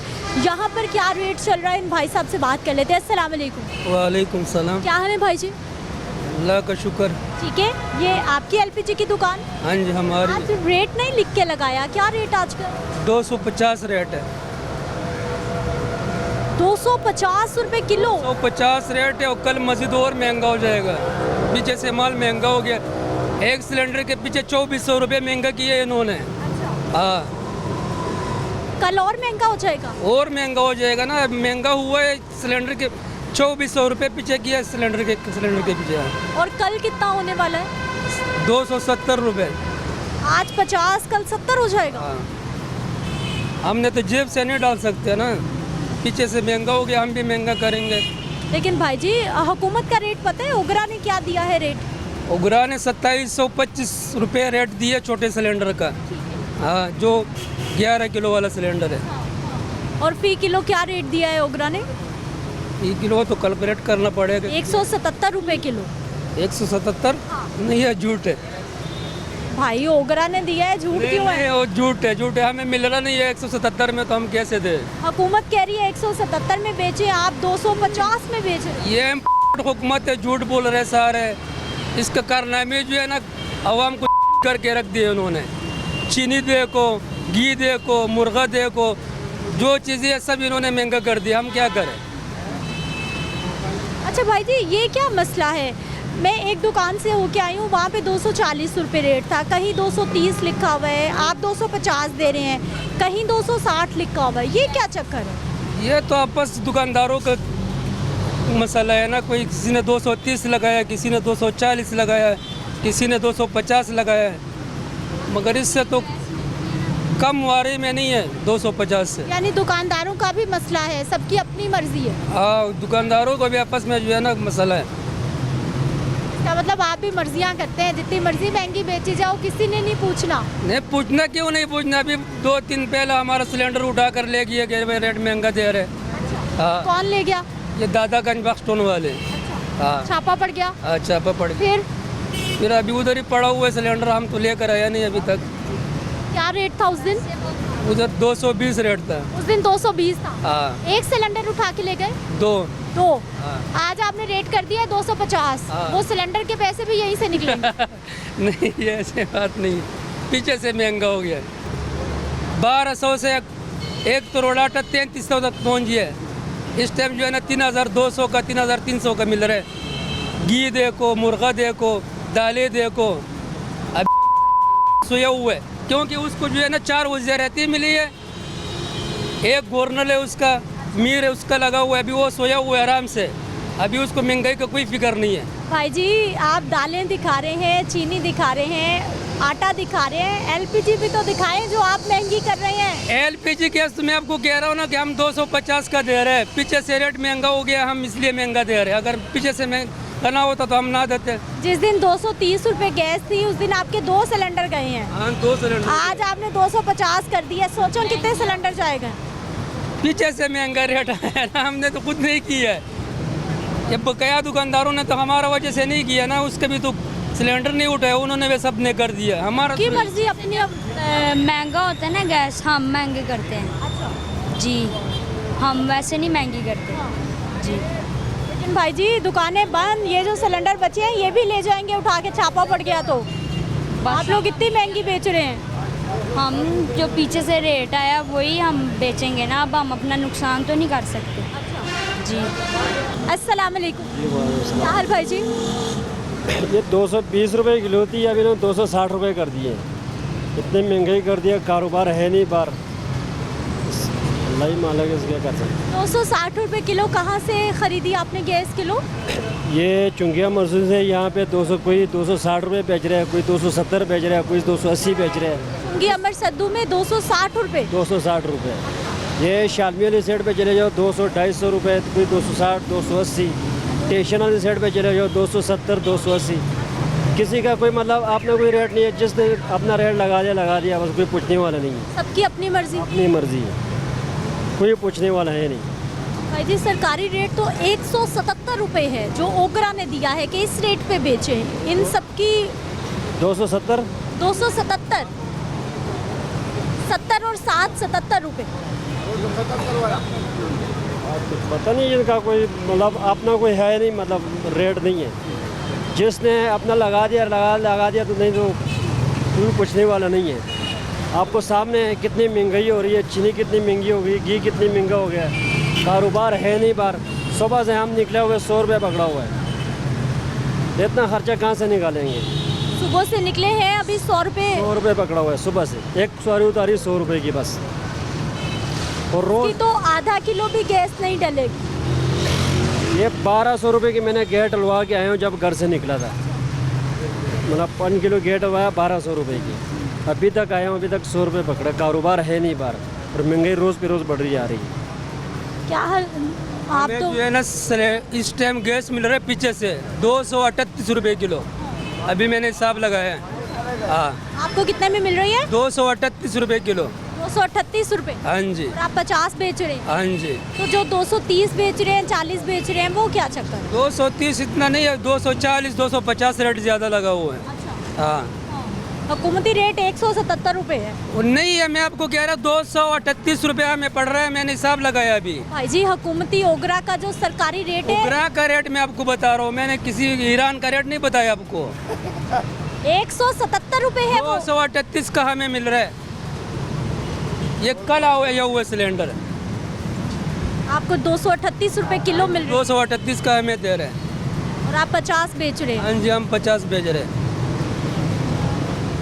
यहाँ पर क्या रेट चल रहा है, इन भाई साहब से बात कर लेते हैं। अस्सलाम वालेकुम। वालेकुम सलाम। क्या हाल है भाई जी? अल्लाह का शुक्र। ठीक है, ये आपकी एलपीजी की दुकान? हाँ जी, हमारी। आज रेट नहीं लिख के लगाया, क्या रेट आज का? 250 रेट है। 250 रुपये किलो? 250 रेट है और कल मज़ीद और महंगा हो जाएगा। पीछे से माल महंगा हो गया, एक सिलेंडर के पीछे 2400 रुपये महंगा किए इन्होंने। हाँ, कल और महंगा हो जाएगा? और महंगा हो जाएगा ना, महंगा हुआ है सिलेंडर के 2400 रुपये पीछे किया सिलेंडर के पीछे। और कल कितना होने वाला है? 270 रुपये। आज 50, कल 70 हो जाएगा? हाँ, हमने तो जेब से नहीं डाल सकते ना, पीछे से महंगा हो गया, हम भी महंगा करेंगे। लेकिन भाई जी, हुकूमत का रेट पता है ओगरा ने क्या दिया है रेट? ओगरा ने 2725 रुपये रेट दिए छोटे सिलेंडर का। हाँ, जो 11 किलो वाला सिलेंडर है। और फ़ी किलो क्या रेट दिया है ओगरा ने? फ़ी किलो तो कैलकुलेट करना पड़ेगा। 177 रुपये किलो। 177? नहीं है, झूठ है भाई, ओगरा ने दिया है, झूठ क्यों है? वो झूठ है, हमें मिल रहा नहीं है 177 में, तो हम कैसे दे? हुकूमत कह रही है 177 में बेचे, आप 250 में बेच रहे। ये हुकूमत है, झूठ बोल रहे सारे। इसका कारनामे जो है ना, अवाम को करके रख दिए उन्होंने। चीनी देखो, घी देखो, मुर्गा देखो, जो चीज़ें सब इन्होंने महंगा कर दिया, हम क्या करें? अच्छा भाई जी, ये क्या मसला है? मैं एक दुकान से होके आई हूँ, वहाँ पे 240 रुपये रेट था, कहीं 230 लिखा हुआ है, आप 250 दे रहे हैं, कहीं 260 लिखा हुआ है, ये क्या चक्कर है? ये तो आपस दुकानदारों का मसला है ना, कोई किसी ने 230 लगाया, किसी ने 240 लगाया, किसी ने 250 लगाया, मगर इससे तो कम वारे में नहीं है 250 से। यानी दुकानदारों का भी मसला है, सबकी अपनी मर्जी है? हाँ, दुकानदारों को भी आपस में जो है ना मसला है। क्या मतलब आप भी मर्जियाँ करते हैं, जितनी मर्जी महंगी बेची जाओ, किसी ने नहीं पूछना? नहीं पूछना, क्यों नहीं पूछना? अभी 2-3 पहले हमारा सिलेंडर उठा कर ले गया कि भाई रेट महंगा दे रहे। हाँ, कौन ले गया? ये दादागंज बक्सटोन वाले। हाँ, छापा पड़ गया? अच्छा, पड़ गया। फिर अभी उधर ही पड़ा हुआ है सिलेंडर, हम तो लेकर आया नहीं अभी तक। क्या रेट था उस दिन? उधर 220 रेट था। उस दिन 220 था? हाँ। एक सिलेंडर उठा के ले गए? दो। हाँ। आज आपने रेट कर दिया 250। हाँ। वो सिलेंडर के पैसे भी यहीं से निकलेंगे? नहीं, ये ऐसे बात नहीं, पीछे से महंगा हो गया। 1200 से एक तो रोडाटा 3300 तक पहुँच गया। इस टाइम जो है ना 3200 का 3300 का मिल रहा है। घी देखो, मुर्गा देखो, दालें देखो, अब सोया हुआ है, क्योंकि उसको जो है ना 4 वजह रहती मिली है, एक गोर्नल है उसका, मीर है उसका लगा हुआ है, अभी वो सोया हुआ है आराम से, अभी उसको महंगाई का कोई फिक्र नहीं है। भाई जी, आप दालें दिखा रहे हैं, चीनी दिखा रहे हैं, आटा दिखा रहे हैं, एलपीजी भी तो दिखाएं जो आप महंगी कर रहे हैं। एलपीजी गैस तो मैं आपको कह रहा हूँ ना कि हम 250 का दे रहे हैं, पीछे से रेट महंगा हो गया, हम इसलिए महंगा दे रहे हैं। अगर पीछे से करना होता तो हम ना देते। जिस दिन 230 रुपये गैस थी उस दिन आपके 2 सिलेंडर गए हैं। हाँ, 2 सिलेंडर। आज आपने 250 कर दिया, सोचो कितने सिलेंडर जाएगा? पीछे से महंगा रेट है ना, हमने तो खुद नहीं किया है। ये बकाया दुकानदारों ने तो हमारा वजह से नहीं किया ना, उसके भी तो सिलेंडर नहीं उठाया, उन्होंने वे सब ने कर दिया हमारा। की मर्जी अपनी महंगा होता है ना गैस, हम महंगे करते हैं जी, हम वैसे नहीं महंगी करते जी। लेकिन भाई जी दुकानें बंद, ये जो सिलेंडर बचे हैं ये भी ले जाएंगे उठा के, छापा पड़ गया तो आप लोग इतनी महंगी बेच रहे हैं। हम जो पीछे से रेट आया वही हम बेचेंगे ना, अब हम अपना नुकसान तो नहीं कर सकते जी। अस्सलाम वालेकुम, क्या हाल भाई जी? ये 220 रुपए किलो थी, अभी इन्होंने 260 रुपए कर दिए। इतनी महंगाई कर दिया, कारोबार है नहीं बार, अल्लाह ही मालिक है, क्या कर सकते। 260 रुपए किलो कहाँ से खरीदी आपने गैस किलो? ये चुंगिया मसूद से यहाँ पे 200, कोई 260 रुपए बेच रहा है, कोई 270 बेच रहा है, कोई 280 बेच रहा है। चुंगी अमर सद्दू में 260 रुपए। 260 रुपए। ये शालमी वाली साइड पे चले जाओ 200-250 रुपए, कोई 260, 280। स्टेशन वाली साइड पे चले जाओ 270, 280। किसी का कोई मतलब आपने कोई रेट नहीं है, जिसने अपना रेट लगा दिया बस, कोई पूछने वाला नहीं है। सबकी अपनी मर्जी, अपनी मर्जी है, कोई पूछने वाला है नहीं। भाई जी सरकारी रेट तो 177 रुपए है जो ओकरा ने दिया है कि इस रेट पे बेचे, इन सबकी 270, 277, 70 और 7 77 रुपए। पता नहीं इनका कोई मतलब अपना कोई है नहीं, मतलब रेट नहीं है, जिसने अपना लगा दिया तो नहीं तो कोई पूछने वाला नहीं है। आपको सामने कितनी महंगाई हो रही है, चीनी कितनी महंगी हो गई, घी कितनी महंगा हो गया, कारोबार है नहीं बार। सुबह से हम निकले हुए 100 रुपये पकड़ा हुआ है, इतना खर्चा कहाँ से निकालेंगे? सुबह से निकले हैं अभी 100 रुपये पकड़ा हुआ है सुबह से, एक सवारी उतारी 100 रुपये की बस। और रोज तो आधा किलो भी गैस नहीं डलेगी। ये 1200 रुपये की मैंने गेट डलवा के आया हूँ जब घर से निकला था, मतलब 5 किलो गेट डलवाया 1200 रुपये की, अभी तक आया हूँ, अभी तक 100 रुपये पकड़ा। कारोबार है नहीं बार, और महंगाई रोज़ पे रोज़ बढ़ रही जा रही है। क्या हाल आप तो जो है ना इस टाइम गैस मिल रहा है पीछे से 238 रुपये किलो, अभी मैंने हिसाब लगाया है। हाँ, आपको कितने में मिल रही है? 238 रुपये किलो। 238 रुपये। हाँ जी। और आप 50 बेच रहे हैं? हाँ जी। तो जो 230 बेच रहे हैं, 40 बेच रहे हैं, वो क्या चक्कर है? 230 इतना नहीं है, 240 250 रेट ज़्यादा लगा हुआ है। अच्छा। हाँ, हुकूमती रेट 177 रुपए है। वो नहीं है, मैं आपको कह रहा हूँ 238 रुपया में पड़ रहा है, मैंने हिसाब लगाया अभी। भाई जी हुकूमती ओगरा का जो सरकारी रेट है, ओगरा का रेट मैं आपको बता रहा हूँ, मैंने किसी ईरान का रेट नहीं बताया आपको। 177 रुपए है। 238 का हमें मिल रहा है, ये कल आया हुआ सिलेंडर। आपको 238 रुपए किलो मिल रहा है 238 का हमें दे रहे हैं, और आप 50 बेच रहे हैं। हाँ जी, हम 50 बेच रहे हैं।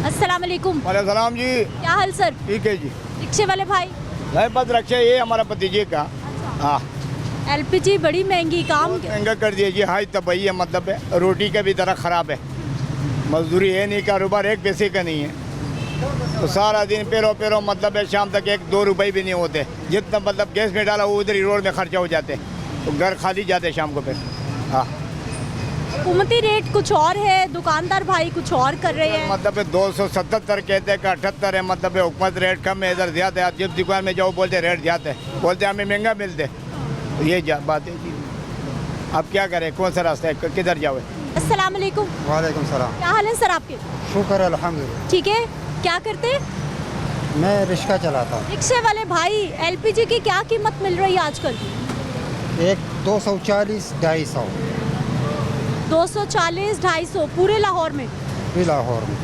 अस्सलाम वालेकुम। वालेकुम सलाम जी। क्या हाल सर? ठीक है जी। रिक्शे वाले भाई? नहीं, बस रक्षा ये हमारा भतीजे का। हाँ, एलपीजी बड़ी महंगी, काम महंगा कर दिया जी। हाँ, तब वही है, मतलब है रोटी का भी तरह ख़राब है, मजदूरी है नहीं, कारोबार एक पैसे का नहीं है, तो सारा दिन पेरो मतलब है, शाम तक 1-2 रुपए भी नहीं होते, जितना मतलब गैस में डाला वो उधर ही रोड में खर्चा हो जाते, तो घर खाली जाते शाम को फिर। हाँ, हुकूमती रेट कुछ और है, दुकानदार भाई कुछ और कर रहे हैं। मतलब 277 कहते हैं का 78 है, मतलब हुकूमत रेट कम है, इधर ज़्यादा है। आप जिस दुकान में जाओ बोलते रेट ज़्यादा है, बोलते हमें महंगा मिलते, तो ये बात है जी। अब क्या करें, कौन सा रास्ता है, किधर जाओ? अस्सलाम वालेकुम। वालेकुम सलाम। क्या हाल है सर आपके? शुक्र है, अल्हम्दुलिल्लाह। ठीक है, क्या करते हैं? मैं रिक्शा चलाता हूँ। रिक्शे वाले भाई, एलपीजी की क्या कीमत मिल रही है आजकल? एक 240, 250। 240, 250 पूरे लाहौर में? भी लाहौर में।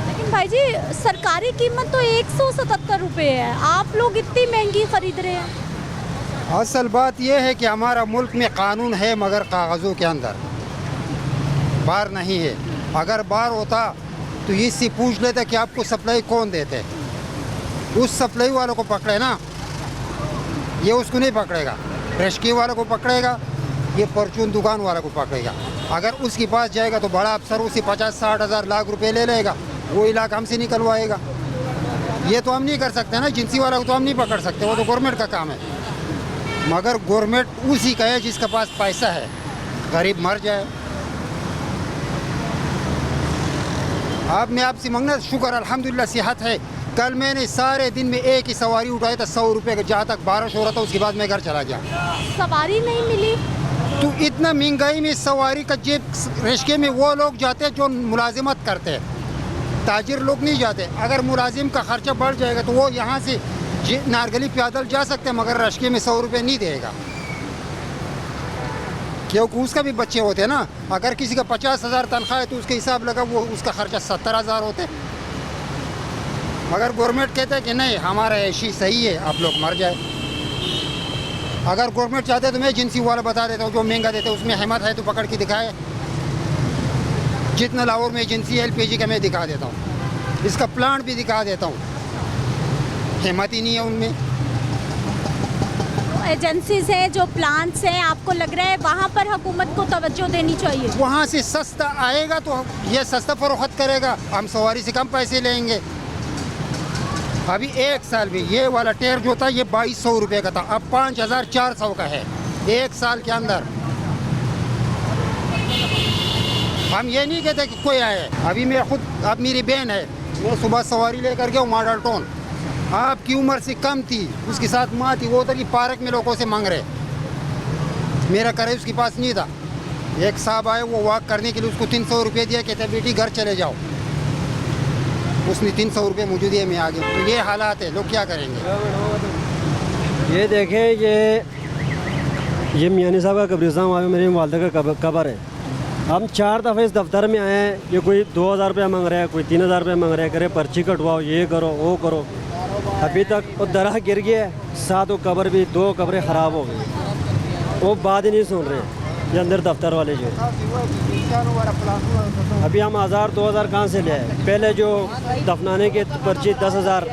लेकिन भाई जी सरकारी कीमत तो 177 रुपए है, आप लोग इतनी महंगी खरीद रहे हैं। असल बात यह है कि हमारा मुल्क में कानून है, मगर कागज़ों के अंदर बार नहीं है। अगर बार होता तो इससे पूछ लेते कि आपको सप्लाई कौन देते, उस सप्लाई वालों को पकड़े ना, ये उसको नहीं पकड़ेगा, रेस्क्यू वालों को पकड़ेगा, ये परचून दुकान वाला को पकड़ेगा। अगर उसके पास जाएगा तो बड़ा अफसर उसे 50-60 हज़ार लाख रुपए ले लेगा, वो इलाका हमसे निकलवाएगा। ये तो हम नहीं कर सकते ना, एजेंसी वाला को तो हम नहीं पकड़ सकते, वो तो गवर्नमेंट का काम है। मगर गवर्नमेंट उसी का है जिसके पास पैसा है, गरीब मर जाए। अब मैं आपसे मांगना, शुक्र अल्हम्दुलिल्लाह सेहत है। कल मैंने सारे दिन में एक ही सवारी उठाई था 100 रुपये का, जहाँ तक 1200 हो रहा था, उसके बाद मैं घर चला गया। सवारी नहीं मिली? तो इतना महंगाई में सवारी का जेब रिश्के में वो लोग जाते हैं जो मुलाजिमत करते हैं, ताजिर लोग नहीं जाते। अगर मुलाजिम का खर्चा बढ़ जाएगा तो वो यहाँ से नारगली पैदल जा सकते हैं, मगर रिश्के में 100 रुपये नहीं देगा, क्योंकि उसका भी बच्चे होते हैं ना। अगर किसी का 50,000 तनख्वाह है तो उसके हिसाब लगा वो उसका खर्चा 70,000 होते। मगर गवर्नमेंट कहते हैं कि नहीं, हमारा ऐसी सही है, आप लोग मर जाए। अगर गवर्नमेंट चाहते है तो मैं एजेंसी वाला बता देता हूँ, जो महंगा देते हैं उसमें हिम्मत है तो पकड़ के दिखाए। जितना लाहौर में एजेंसी है LPG का मैं दिखा देता हूँ, इसका प्लांट भी दिखा देता हूँ, हिम्मत ही नहीं है उनमें। एजेंसीज हैं, जो प्लांट्स हैं, आपको लग रहा है वहाँ पर हुकूमत को तवज्जो देनी चाहिए? वहाँ से सस्ता आएगा तो ये सस्ता फरोख्त करेगा, हम सवारी से कम पैसे लेंगे। अभी 1 साल में ये वाला टायर जो था ये 2200 रुपये का था, अब 5400 का है 1 साल के अंदर। हम ये नहीं कहते कि कोई आए। अभी मैं खुद, अब मेरी बहन है, मैं सुबह सवारी लेकर गया मॉडल टाउन, आपकी उम्र से कम थी, उसके साथ माँ थी, वो उधर की पार्क में लोगों से मांग रहे, मेरा करे उसके पास नहीं था। एक साहब आए, वो वॉक करने के लिए उसको 300 रुपये दिया, कहते बेटी घर चले जाओ, उसने 300 रुपये मुझे दिए, मैं आ गया। तो ये हालात है, लोग क्या करेंगे? ये देखें, ये मियानी साहब का कब्रिस्तान, वहाँ पे मेरी वालदा का कब्र है। हम 4 दफ़े इस दफ्तर में आए हैं, ये कोई 2000 रुपया मांग रहा है, कोई 3000 रुपया मांग रहा है, करे पर्ची कटवाओ, ये करो वो करो। अभी तक वो दरह गिर गया, 7 कब्र भी, 2 कब्रें ख़राब हो गई, वो बात ही नहीं सुन रहे ये अंदर दफ्तर वाले जो। अभी हम 1000-2000 कहाँ से ले आए? पहले जो दफनाने के पर्ची 10,000,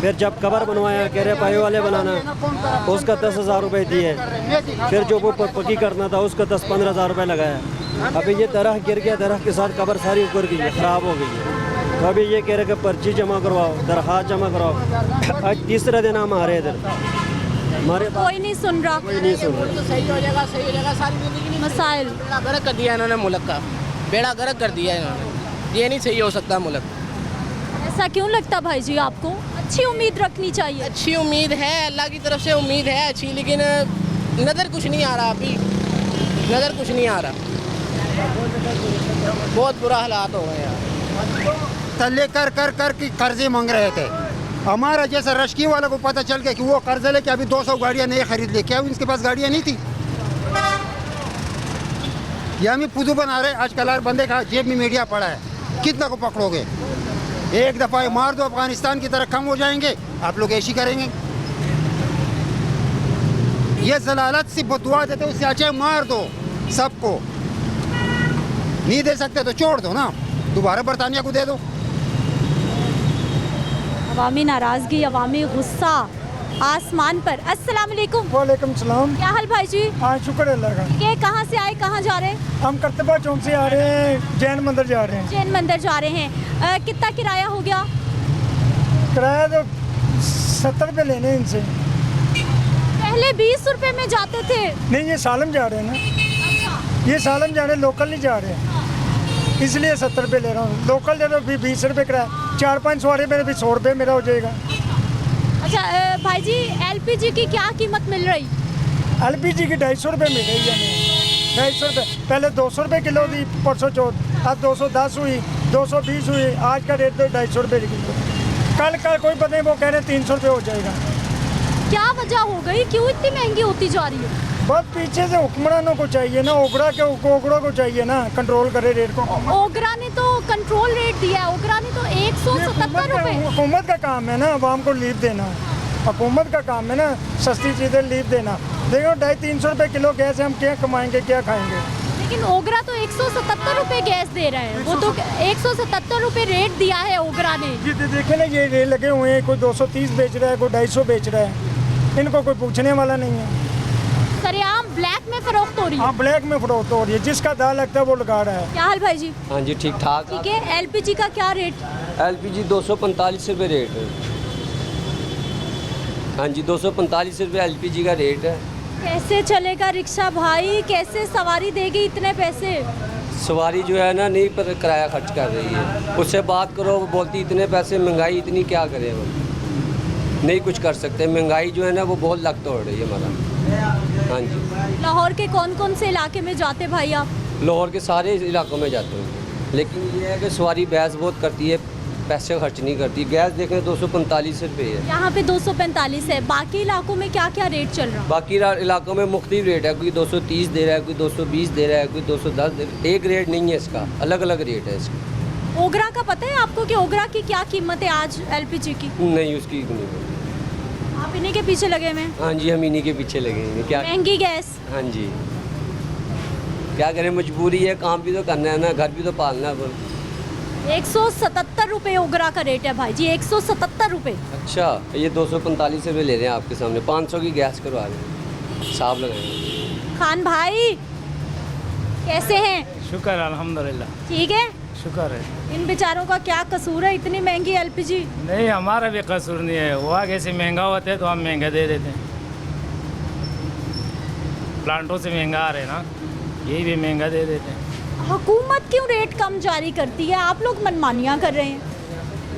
फिर जब कब्र बनवाया कह रहे पाई वाले बनाना, उसका 10,000 रुपये दिए, फिर जो वो पक्की करना था उसका 10-15 हज़ार रुपये लगाया। अभी ये दरह गिर गया, दरह के साथ कब्र सारी ऊपर गई है, ख़राब हो गई है। तो अभी ये कह रहे कि पर्ची जमा करवाओ, दरख्वास्त जमा कराओ। आज तीसरा दिन हम आ रहे इधर, हमारे कोई नहीं सुन रहा, कोई नहीं सुन रहा। सही हो जाएगा, सही हो जाएगा, सारी जिंदगी मसाइल बेड़ा गर्क कर दिया इन्होंने, मुल्क का बेड़ा गर्क कर दिया इन्होंने। ये नहीं सही हो सकता मुल्क। ऐसा क्यों लगता भाई जी आपको? अच्छी उम्मीद रखनी चाहिए। अच्छी उम्मीद है, अल्लाह की तरफ से उम्मीद है अच्छी, लेकिन नज़र कुछ नहीं आ रहा, अभी नज़र कुछ नहीं आ रहा, बहुत बुरा हालात हो गए यार। तल्ले कर कर कर के कर्जे मांग रहे थे। हमारा जैसा रश्की वाला को पता चल गया कि वो कर्जे लेके अभी 200 गाड़ियाँ नई खरीद ले, क्या उनके पास गाड़ियाँ नहीं थी? या हमें पुदू बना रहे। आजकल हर बंदे का जेब में मीडिया पड़ा है, कितना को पकड़ोगे? एक दफ़ा मार दो, अफगानिस्तान की तरह कम हो जाएंगे, आप लोग ऐसी करेंगे। ये जलालत से बदुआ देते, उससे अच्छा मार दो सबको। नहीं दे सकते तो छोड़ दो ना, दोबारा बरतानिया को दे दो। अवामी नाराज़गी, अवामी गुस्सा आसमान पर। अस्सलाम वालेकुम। वालेकुम सलाम। क्या हाल भाई जी? हाँ शुक्र है अल्लाह का। ये कहाँ से आए, कहाँ जा रहे हैं? हम करतबा चौक से आ रहे हैं, जैन मंदिर जा रहे हैं। जैन मंदिर जा रहे हैं। कितना किराया हो गया? किराया तो 70 रुपये लेने हैं इनसे। पहले 20 रुपए में जाते थे। नहीं, ये सालम जा रहे हैं ना, ये सालम जा रहे हैं, लोकल नहीं जा रहे हैं, इसलिए 70 रुपये ले रहा हूँ। लोकल दे दो 20 रुपये किराया, 4-5 सवारी मेरे भी 100 रुपये मेरा हो जाएगा। अच्छा भाई जी, LPG की क्या कीमत मिल रही? LPG की 250 रुपये मिल रही है हमें, 250 रुपये। पहले 200 रुपये किलो थी परसों चौथ, अब 210 हुई, 220 हुई, आज का रेट तो 250 रुपये किलो। कल कोई पता नहीं, वो कह रहे हैं 300 रुपये हो जाएगा। क्या वजह हो गई, क्यों इतनी महंगी होती जा रही है? बस पीछे से हुक्मरानों को चाहिए ना, ओगरा को चाहिए ना कंट्रोल करे रेट को। ओगरा ने तो कंट्रोल रेट दिया है, ओगरा ने तो 177 रुपये। हुकूमत का काम है ना आवाम को लीव देना, हुकूमत का काम है ना सस्ती चीज़ें लीव देना। देखो 250-300 रुपये किलो गैस है, हम क्या कमाएंगे, क्या खाएंगे? लेकिन ओगरा तो 177 रुपये गैस दे रहा है, वो तो 177 रुपये रेट दिया है ओगरा ने। जी देखे ना, ये रेट लगे हुए हैं, कोई 230 बेच रहा है, कोई 250 बेच रहा है, इनको कोई पूछने वाला नहीं है। सरेआम ब्लैक में फरोख्त हो रही है। हाँ, ब्लैक में फरोख्त हो रही है, जिसका दाल लगता है वो लगा रहा है। क्या हाल भाई जी? हाँ जी ठीक ठाक। ठीक है। LPG का क्या रेट? LPG 245 रुपये रेट है। हाँ जी 245 रुपये LPG का रेट है। कैसे चलेगा रिक्शा भाई, कैसे सवारी देगी इतने पैसे? सवारी जो है ना नहीं पर किराया खर्च कर रही है, उससे बात करो वो बोलती इतने पैसे, महंगाई इतनी, क्या करें हम, नहीं कुछ कर सकते। महंगाई जो है ना वो बहुत लगता हो रही है हमारा। हाँ जी, लाहौर के कौन कौन से इलाके में जाते भाई आप? लाहौर के सारे इलाकों में जाते हैं, लेकिन ये है कि सवारी बहस बहुत करती है, पैसे खर्च नहीं करती। गैस देखें 245 रुपये है, यहाँ पे 245 है। बाकी इलाकों में क्या क्या रेट चल रहा है? बाकी इलाकों में मुख्तलिफ रेट है, कोई 230 दे रहा है, कोई 220 दे रहा है, कोई 210 दे रहा है। एक रेट नहीं है इसका, अलग अलग रेट है इसका। ओगरा का पता है आपको कि ओगरा की क्या कीमत है आज एलपीजी की? नहीं, उसकी नहीं। आप इन्हीं के पीछे लगे हुए हैं? हाँ जी, हम इन्हीं के पीछे लगे हैं। क्या महंगी गैस? हाँ जी, क्या करें, मजबूरी है, काम भी तो करना है ना, घर भी तो पालना है। 177 रुपये ओगरा का रेट है भाई जी, 177 रुपये। अच्छा, ये 245 रुपये ले रहे हैं आपके सामने, 500 की गैस करवा रहे हैं, साफ लगाएंगे। खान भाई कैसे हैं? शुक्र अल्हम्दुलिल्लाह, ठीक है, शुक्र है। इन बेचारों का क्या कसूर है, इतनी महंगी एलपीजी? नहीं, हमारा भी कसूर नहीं है, वो आगे से महंगा होता है तो हम महंगा दे देते हैं। प्लांटों से महंगा आ रहे हैं ना, यही भी महंगा दे देते हैं। हुकूमत क्यों रेट कम जारी करती है, आप लोग मनमानियाँ कर रहे हैं?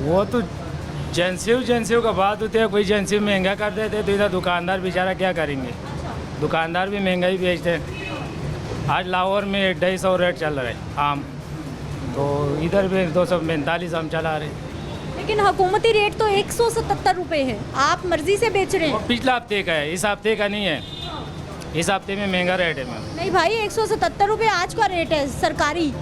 वो तो एजेंसियों का बात होती है, कोई एजेंसी महंगा कर देते तो इधर दुकानदार बेचारा क्या करेंगे, दुकानदार भी महंगा ही बेचते हैं। आज लाहौर में 250 रेट चल रहा है आम, तो इधर भी 245 हम चला रहे हैं। लेकिन हुकूमती रेट तो 177 रुपये है, आप मर्जी से बेच रहे हैं। पिछला हफ्ते का है, इस हफ्ते का नहीं है, इस हफ्ते में महंगा रेट है मैम। नहीं भाई, 177 रुपये आज का रेट है सरकारी।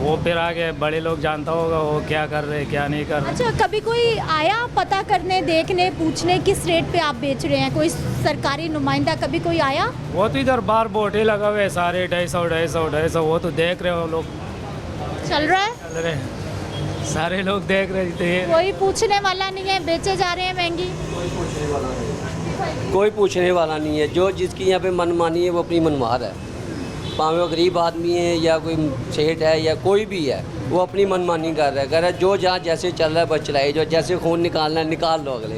वो फिर आगे बड़े लोग जानता होगा वो क्या कर रहे क्या नहीं कर रहे। अच्छा, कभी कोई आया पता करने, देखने, पूछने किस रेट पे आप बेच रहे हैं? कोई सरकारी नुमाइंदा कभी कोई आया? वो तो इधर बार बोटे लगा हुए सारे 250, वो तो देख रहे हो लोग, चल रहा है, चल रहे सारे लोग देख रहे थे। कोई पूछने वाला नहीं है, बेचे जा रहे हैं महंगी। कोई पूछने वाला नहीं है, जो जिसकी यहाँ पे मनमानी है वो अपनी मनमार है, भाਵੇਂ वो गरीब आदमी है या कोई सेठ है या कोई भी है, वो अपनी मनमानी कर रहा है, कह रहा है जो जहाँ जैसे चल रहा है बस चलाए, जो जैसे खून निकालना है निकाल लो अगले।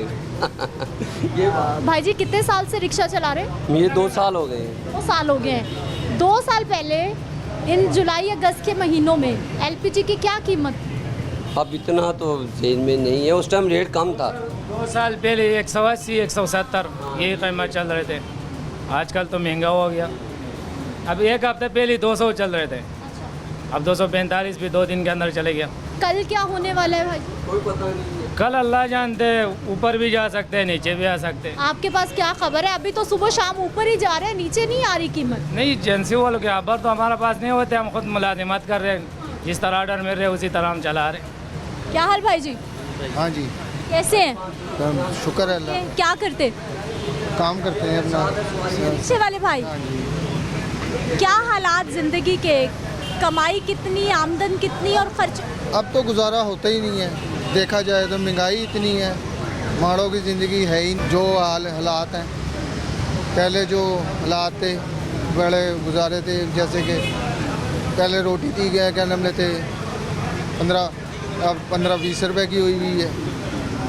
ये भाई जी कितने साल से रिक्शा चला रहे हैं? मुझे 2 साल हो गए हैं। 2 साल हो गए हैं। 2 साल पहले इन जुलाई अगस्त के महीनों में एलपीजी की क्या कीमत? अब इतना तो जेल में नहीं है, उस टाइम रेट कम था। 2 साल पहले 180, 170 यही कीमत चल रहे थे, आजकल तो महंगा हो गया। अब एक हफ्ते पहले 200 चल रहे थे, अब 245 भी 2 दिन के अंदर चले गया। कल क्या होने वाला है भाई? कोई पता नहीं है, कल अल्लाह जानते, ऊपर भी जा सकते हैं नीचे भी आ सकते हैं। आपके पास क्या खबर है? अभी तो सुबह शाम ऊपर ही जा रहे हैं, नीचे नहीं आ रही कीमत। नहीं, एजेंसी वालों के खबर तो हमारे पास नहीं होते, हम खुद मुलाजिमत कर रहे हैं, जिस तरह ऑर्डर मिल रहे उसी तरह हम चला रहे हैं। क्या हाल भाई जी? हाँ जी, कैसे हैं? शुक्र है अल्लाह। क्या करते? काम करते हैं अपना। पीछे वाले भाई, क्या हालात जिंदगी के, कमाई कितनी, आमदन कितनी और खर्च? अब तो गुजारा होता ही नहीं है, देखा जाए तो महंगाई इतनी है, माड़ों की ज़िंदगी है ही। जो हालात हैं, पहले जो हालात थे बड़े गुजारे थे, जैसे कि पहले रोटी थी क्या नाम लेते 15-20 रुपए की हुई है,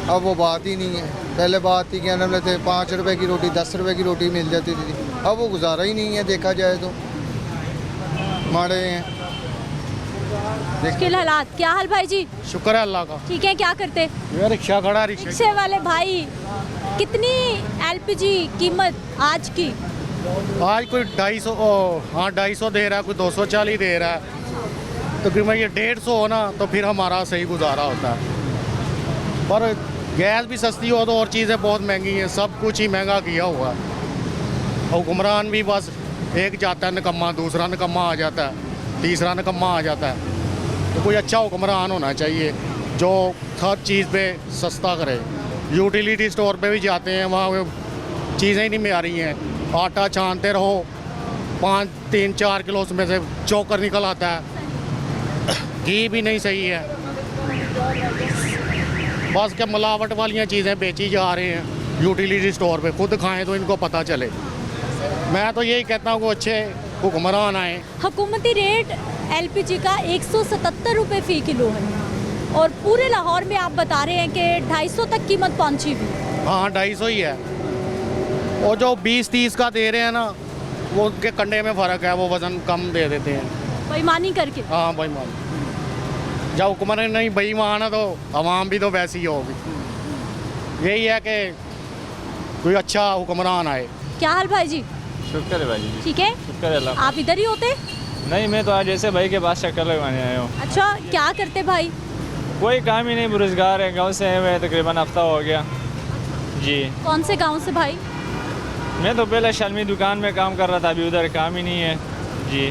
अब वो बात ही नहीं है। पहले बात थी क्या नाम लेते 5 रुपए की रोटी, 10 रुपए की रोटी मिल जाती थी, अब वो गुजारा ही नहीं है, देखा जाए तो माड़े हैं। मुश्किल हालात। क्या हाल भाई जी? शुक्र है अल्लाह का। ठीक है, क्या करते? रिक्शा खड़ा, रिक्शे वाले भाई, कितनी एलपीजी कीमत आज की? आज कोई 250, हाँ 250 दे रहा है, कोई 240 दे रहा है, तकरीबन ये 150 हो ना तो फिर हमारा सही गुजारा होता है। पर गैस भी सस्ती हो तो और चीज़ें बहुत महंगी हैं, सब कुछ ही महंगा किया हुआ है। हुक्मरान भी बस एक जाता है निकम्मा, दूसरा निकम्मा आ जाता है, तीसरा निकम्मा आ जाता है। तो कोई अच्छा हुक्मरान होना चाहिए जो हर चीज़ पे सस्ता करे। यूटिलिटी स्टोर पे भी जाते हैं, वहाँ चीज़ें ही नहीं मिल हैं, आटा छानते रहो 5-3-4 किलो उसमें से चोकर निकल आता है, घी भी नहीं सही है, बस क्या मिलावट वाली चीज़ें बेची जा रही हैं यूटिलिटी स्टोर पे। खुद खाएं तो इनको पता चले। मैं तो यही कहता हूँ कि अच्छे हुक्मरान आए। हुकूमती रेट एलपीजी का 177 रुपये फ़ी किलो है और पूरे लाहौर में आप बता रहे हैं कि 250 तक कीमत पहुँची हुई। हाँ 250 ही है, और जो 20-30 का दे रहे हैं ना वो उनके कंडे में फ़र्क है, वो वज़न कम दे देते हैं बेईमानी करके। हाँ बेईमान, जब हुक्मरान नहीं बेईमान है तो आवाम भी तो वैसी ही होगी। यही है कि कोई अच्छा हुक्मरान आए। क्या हाल भाई जी? शुक्र है भाई जी। ठीक है, शुक्र है अल्लाह। आप इधर ही होते? नहीं, मैं तो आज ऐसे भाई के पास चक्कर लगवाने आया हूँ। अच्छा, क्या करते भाई? कोई काम ही नहीं, बेरोजगार है, गांव से आए हुए तकरीबन हफ्ता हो गया जी। कौन से गांव से भाई? मैं तो पहले शालमी दुकान में काम कर रहा था, अभी उधर काम ही नहीं है जी।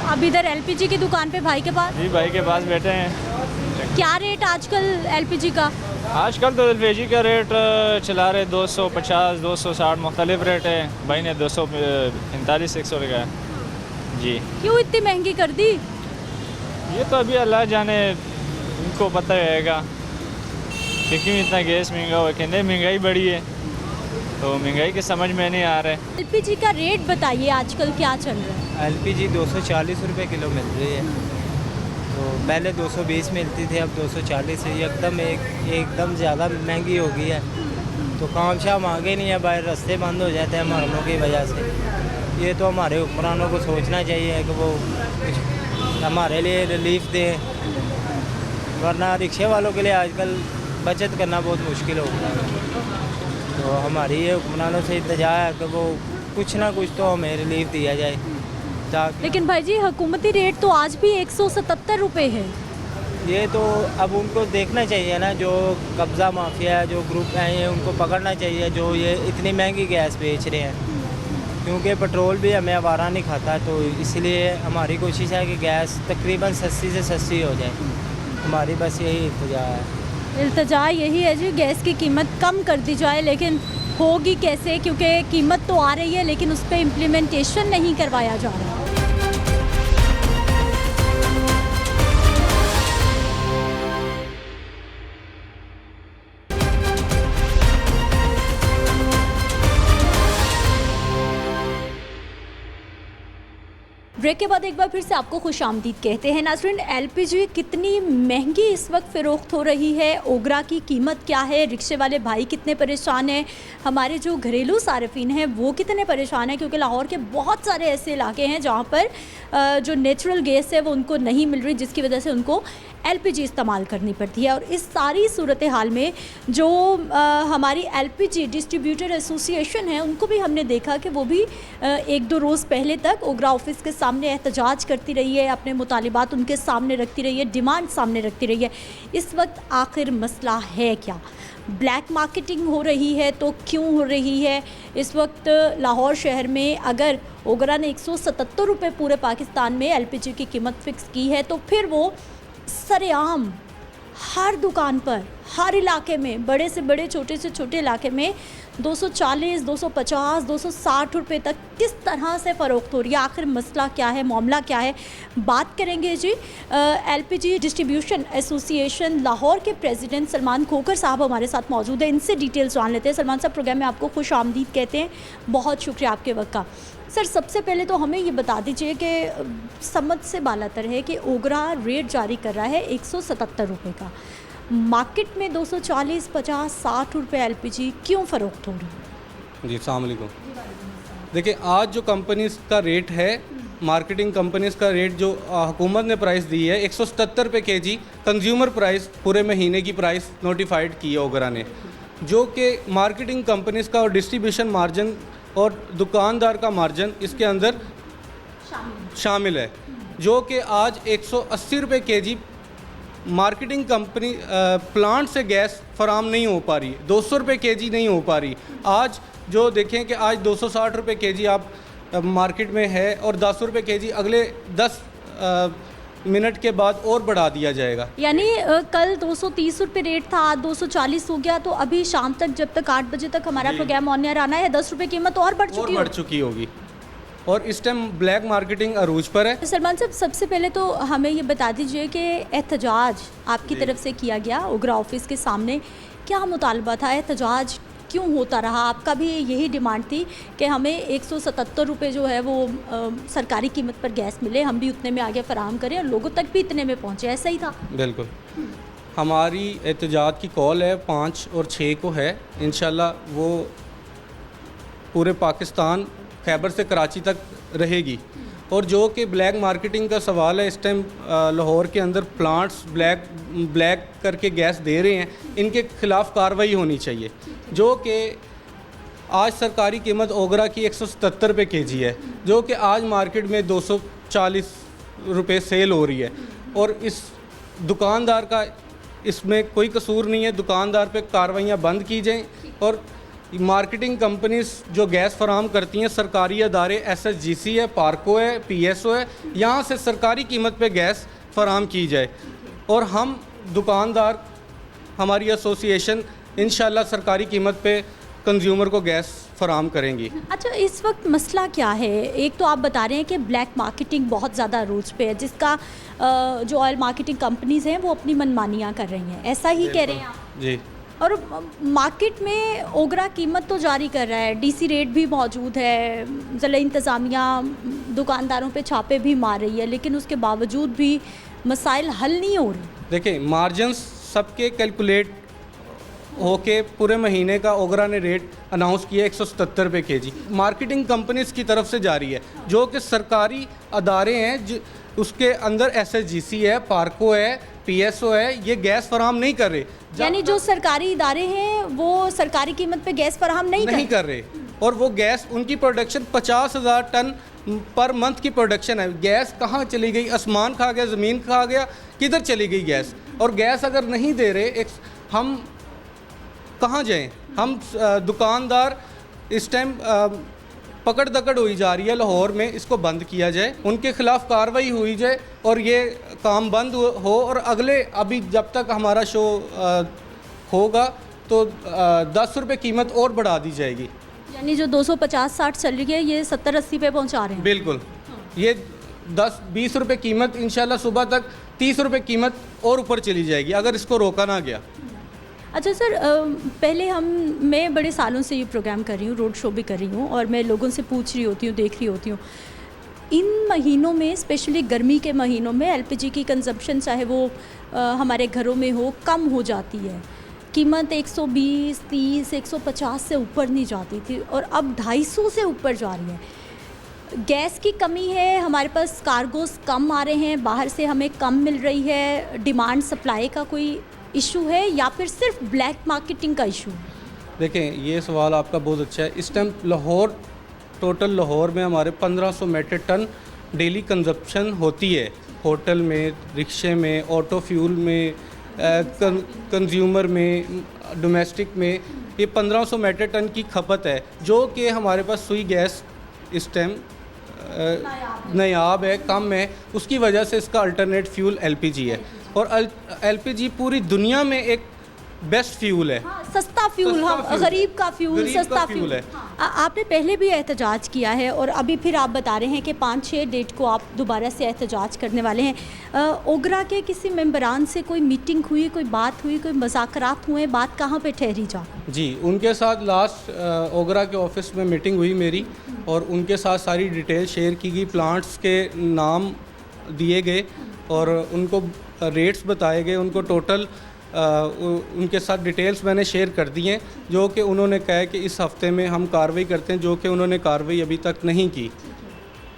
अब इधर एलपीजी की दुकान पे भाई के पास? जी, भाई के पास बैठे हैं। क्या रेट आजकल एलपीजी का? आजकल तो एलपीजी का रेट चला रहे 250, 260 मुख्तलिफ रेट है। भाई ने 245 100 लगाया जी। क्यों इतनी महंगी कर दी? ये तो अभी अल्लाह जाने, उनको पता रहेगा कि क्यों इतना गैस महंगा हुआ। कहते महंगाई बढ़ी है, तो महंगाई के समझ में नहीं आ रहा है। एलपीजी का रेट बताइए आजकल क्या चल रहा है? एलपीजी 240 रुपये किलो मिल रही है। तो पहले 220 मिलती थी, अब 240 है। एकदम ज़्यादा महंगी हो गई है। तो काम शाम आगे नहीं है, बाहर रास्ते बंद हो जाते हैं मरनों की वजह से। ये तो हमारे हुक्मरानों को सोचना चाहिए कि वो हमारे लिए रिलीफ दें, वरना रिक्शे वालों के लिए आजकल बचत करना बहुत मुश्किल हो गया है। तो हमारी ये हुक्मरानों से इल्तिजा है कि वो कुछ ना कुछ तो हमें रिलीफ दिया जाए। लेकिन भाई जी, हुकूमती रेट तो आज भी 177 रुपये है। ये तो अब उनको देखना चाहिए ना, जो कब्ज़ा माफिया जो ग्रुप हैं, ये उनको पकड़ना चाहिए जो ये इतनी महंगी गैस बेच रहे हैं। क्योंकि पेट्रोल भी हमें आवारा नहीं खाता, तो इसलिए हमारी कोशिश है कि गैस तकरीबन सस्ती से सस्ती हो जाए। हमारी बस यही इल्तिजा है। इल्तिजा यही है जी, गैस की कीमत कम कर दी जाए, लेकिन होगी कैसे? क्योंकि कीमत तो आ रही है लेकिन उस पर इम्प्लीमेंटेशन नहीं करवाया जा रहा। ब्रेक के बाद एक बार फिर से आपको खुशामदीद कहते हैं। नाज़रीन, एलपीजी कितनी महंगी इस वक्त फ़रोख्त हो रही है, ओगरा की कीमत क्या है, रिक्शे वाले भाई कितने परेशान हैं, हमारे जो घरेलू सार्फिन हैं वो कितने परेशान हैं, क्योंकि लाहौर के बहुत सारे ऐसे इलाके हैं जहाँ पर जो नेचुरल गैस है वो उनको नहीं मिल रही, जिसकी वजह से उनको एलपीजी इस्तेमाल करनी पड़ती है। और इस सारी सूरत हाल में जो हमारी एलपीजी डिस्ट्रीब्यूटर एसोसिएशन है, उनको भी हमने देखा कि वो भी 1-2 रोज़ पहले तक ओगरा ऑफिस के सामने एहतजाज करती रही है, अपने मुतालिबात उनके सामने रखती रही है, डिमांड सामने रखती रही है। इस वक्त आखिर मसला है क्या? ब्लैक मार्केटिंग हो रही है तो क्यों हो रही है? इस वक्त लाहौर शहर में अगर ओगरा ने 177 रुपये पूरे पाकिस्तान में एलपीजी की कीमत फ़िक्स की है, तो फिर वो सरेआम हर दुकान पर, हर इलाके में, बड़े से बड़े छोटे से छोटे इलाके में 240, 250, 260 रुपये तक किस तरह से फ़रोख्त हो रही है? आखिर मसला क्या है, मामला क्या है? बात करेंगे जी एलपीजी डिस्ट्रीब्यूशन एसोसिएशन लाहौर के प्रेसिडेंट सलमान खोकर साहब हमारे साथ मौजूद है, इनसे डिटेल्स जान लेते हैं। सलमान साहब, प्रोग्राम में आपको खुश आमदीद कहते हैं, बहुत शुक्रिया आपके वक्त का। सर, सबसे पहले तो हमें ये बता दीजिए कि समझ से बालातर है कि ओगरा रेट जारी कर रहा है 177 रुपये का, मार्केट में 240, 50, 60 रुपये एलपीजी क्यों फ़रोख्त हो रही है? जी, अस्सलाम वालेकुम। देखिए, आज जो कंपनीज़ का रेट है, मार्केटिंग कंपनीज़ का रेट जो हुकूमत ने प्राइस दी है 177 रुपये केजी, कंज्यूमर प्राइस पूरे महीने की प्राइस नोटिफाइड की है ओगरा ने, जो कि मार्केटिंग कंपनीज़ का और डिस्ट्रीब्यूशन मार्जिन और दुकानदार का मार्जिन इसके अंदर शामिल है, जो कि आज 180 रुपये केजी मार्केटिंग कंपनी प्लांट से गैस फराम नहीं हो पा रही, 200 रुपये केजी नहीं हो पा रही। आज जो देखें कि आज 260 रुपये केजी आप मार्केट में है और 10 रुपये केजी अगले 10 मिनट के बाद और बढ़ा दिया जाएगा। यानी कल 230 रुपये रेट था, आज 240 हो गया, तो अभी शाम तक, जब तक 8 बजे तक हमारा प्रोग्राम ऑन एयर आना है, 10 रुपये कीमत और बढ़ चुकी होगी और इस टाइम ब्लैक मार्केटिंग अरूज पर है। सलमान साहब, सबसे पहले तो हमें ये बता दीजिए कि एहतजाज आपकी तरफ से किया गया ओगरा ऑफिस के सामने, क्या मुतालबा था? एहतजाज क्यों होता रहा? आपका भी यही डिमांड थी कि हमें 177 रुपये जो है वो सरकारी कीमत पर गैस मिले, हम भी उतने में आगे फराहम करें और लोगों तक भी इतने में पहुँचे, ऐसा ही था? बिल्कुल, हमारी एहतजाज की कॉल है 5 और 6 को है, इंशाल्लाह वो पूरे पाकिस्तान खैबर से कराची तक रहेगी। और जो कि ब्लैक मार्केटिंग का सवाल है, इस टाइम लाहौर के अंदर प्लांट्स ब्लैक करके गैस दे रहे हैं, इनके ख़िलाफ़ कार्रवाई होनी चाहिए। जो कि आज सरकारी कीमत ओगरा की 177 रुपये केजी है, जो कि आज मार्केट में 240 रुपये सेल हो रही है। और इस दुकानदार का इसमें कोई कसूर नहीं है, दुकानदार पे कार्रवाइयाँ बंद की जाएँ और मार्केटिंग कंपनीज जो गैस फराम करती हैं, सरकारी अदारे SSGC है, पार्को है, PSO है, यहाँ से सरकारी कीमत पे गैस फराम की जाए और हम दुकानदार, हमारी एसोसिएशन इंशाल्लाह सरकारी कीमत पे कंज्यूमर को गैस फराम करेंगी। अच्छा, इस वक्त मसला क्या है? एक तो आप बता रहे हैं कि ब्लैक मार्केटिंग बहुत ज़्यादा रूज पे है, जिसका जो ऑयल मार्केटिंग कंपनीज़ हैं वो अपनी मनमानियाँ कर रही हैं, ऐसा ही कह रहे हैं आप? जी। और मार्केट में ओगरा कीमत तो जारी कर रहा है, DC रेट भी मौजूद है, ज़िला इंतज़ामिया दुकानदारों पे छापे भी मार रही है, लेकिन उसके बावजूद भी मसाइल हल नहीं हो रहे। देखिए, मार्जिन सबके कैलकुलेट होके पूरे महीने का ओगरा ने रेट अनाउंस किया 177 रुपये केजी मार्केटिंग कंपनीज की तरफ से जारी है, जो कि सरकारी अदारे हैं, उसके अंदर SSGC है, पार्को है, PSO है, ये गैस फराहम नहीं कर रहे। यानी जो सरकारी इदारे हैं वो सरकारी कीमत पे गैस फराहम नहीं कर रहे और वो गैस, उनकी प्रोडक्शन 50,000 टन पर मंथ की प्रोडक्शन है। गैस कहाँ चली गई? आसमान खा गया, ज़मीन खा गया, किधर चली गई गैस? और गैस अगर नहीं दे रहे, हम कहाँ जाएं? हम दुकानदार इस टाइम पकड़ दकड़ हुई जा रही है लाहौर में, इसको बंद किया जाए, उनके खिलाफ कार्रवाई हुई जाए और ये काम बंद हो। और अगले, अभी जब तक हमारा शो होगा तो 10 रुपये कीमत और बढ़ा दी जाएगी। यानी जो 250-60 चल रही है ये 70-80 पे पहुंचा रहे हैं। बिल्कुल, ये 10-20 रुपये कीमत इंशाल्लाह सुबह तक 30 रुपये कीमत और ऊपर चली जाएगी अगर इसको रोका ना गया। अच्छा सर, पहले मैं बड़े सालों से ये प्रोग्राम कर रही हूँ, रोड शो भी कर रही हूँ और मैं लोगों से पूछ रही होती हूँ, देख रही होती हूँ, इन महीनों में स्पेशली गर्मी के महीनों में LPG की कंजप्शन चाहे वो हमारे घरों में हो, कम हो जाती है। कीमत 120, 30, 150 से ऊपर नहीं जाती थी और अब 250 से ऊपर जा रही है। गैस की कमी है, हमारे पास कार्गोस कम आ रहे हैं, बाहर से हमें कम मिल रही है, डिमांड सप्लाई का कोई इशू है या फिर सिर्फ ब्लैक मार्केटिंग का इशू? देखें, ये सवाल आपका बहुत अच्छा है। इस टाइम लाहौर, टोटल लाहौर में हमारे 1500 मेट्रिक टन डेली कंजप्शन होती है, होटल में, रिक्शे में, ऑटो फ्यूल में, कंज्यूमर में, डोमेस्टिक में, ये 1500 मेट्रिक टन की खपत है, जो कि हमारे पास सुई गैस इस टाइम नायाब है, कम है। उसकी वजह से इसका अल्टरनेट फ्यूल LPG है और LPG पूरी दुनिया में एक बेस्ट फ्यूल है। हाँ, सस्ता फ्यूल, हाँ, गरीब का फ्यूल, सस्ता फ्यूल है। आपने पहले भी एहतजाज किया है और अभी फिर आप बता रहे हैं कि 5-6 डेट को आप दोबारा से एहतजाज करने वाले हैं। ओगरा के किसी मेंबरान से कोई मीटिंग हुई, कोई बात हुई, कोई मुज़ाकरात हुए? बात कहाँ पे ठहरी जा? जी, उनके साथ लास्ट ओगरा के ऑफिस में मीटिंग हुई मेरी और उनके साथ सारी डिटेल शेयर की गई, प्लांट्स के नाम दिए गए और उनको रेट्स बताए गए, उनको टोटल उनके साथ डिटेल्स मैंने शेयर कर दी हैं, जो कि उन्होंने कहा कि इस हफ्ते में हम कार्रवाई करते हैं, जो कि उन्होंने कार्रवाई अभी तक नहीं की।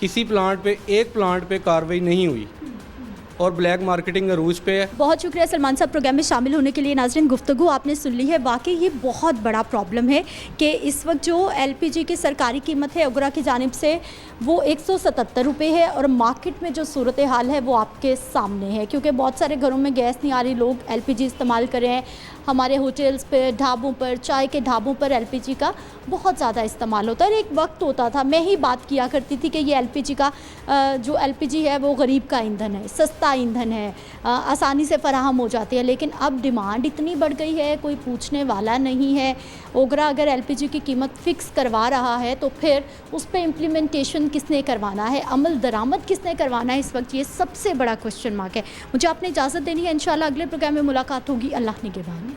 किसी प्लांट पे, एक प्लांट पे कार्रवाई नहीं हुई और ब्लैक मार्केटिंग अरूज पे है। बहुत शुक्रिया सलमान साहब प्रोग्राम में शामिल होने के लिए। नाज़रीन, गुफ्तगू आपने सुन ली है, वाकई ये बहुत बड़ा प्रॉब्लम है कि इस वक्त जो LPG की सरकारी कीमत है ओगरा की जानिब से वो 177 रुपये है और मार्केट में जो सूरत हाल है वो आपके सामने है, क्योंकि बहुत सारे घरों में गैस नहीं आ रही, लोग LPG इस्तेमाल कर रहे हैं। हमारे होटल्स पर, ढाबों पर, चाय के ढाबों पर LPG का बहुत ज़्यादा इस्तेमाल होता है। एक वक्त होता था, मैं ही बात किया करती थी कि ये LPG का जो LPG है वो गरीब का ईंधन है, सस्ता ईंधन है, आसानी से फराहम हो जाती है। लेकिन अब डिमांड इतनी बढ़ गई है, कोई पूछने वाला नहीं है। ओगरा अगर LPG की कीमत फ़िक्स करवा रहा है तो फिर उस पर इम्प्लीमेंटेशन किसने करवाना है, अमल दरामद किसने करवाना है, इस वक्त ये सबसे बड़ा क्वेश्चन मार्क है। मुझे आपने इजाज़त देनी है, इंशाल्लाह अगले प्रोग्राम में मुलाकात होगी। अल्लाह निगहबान।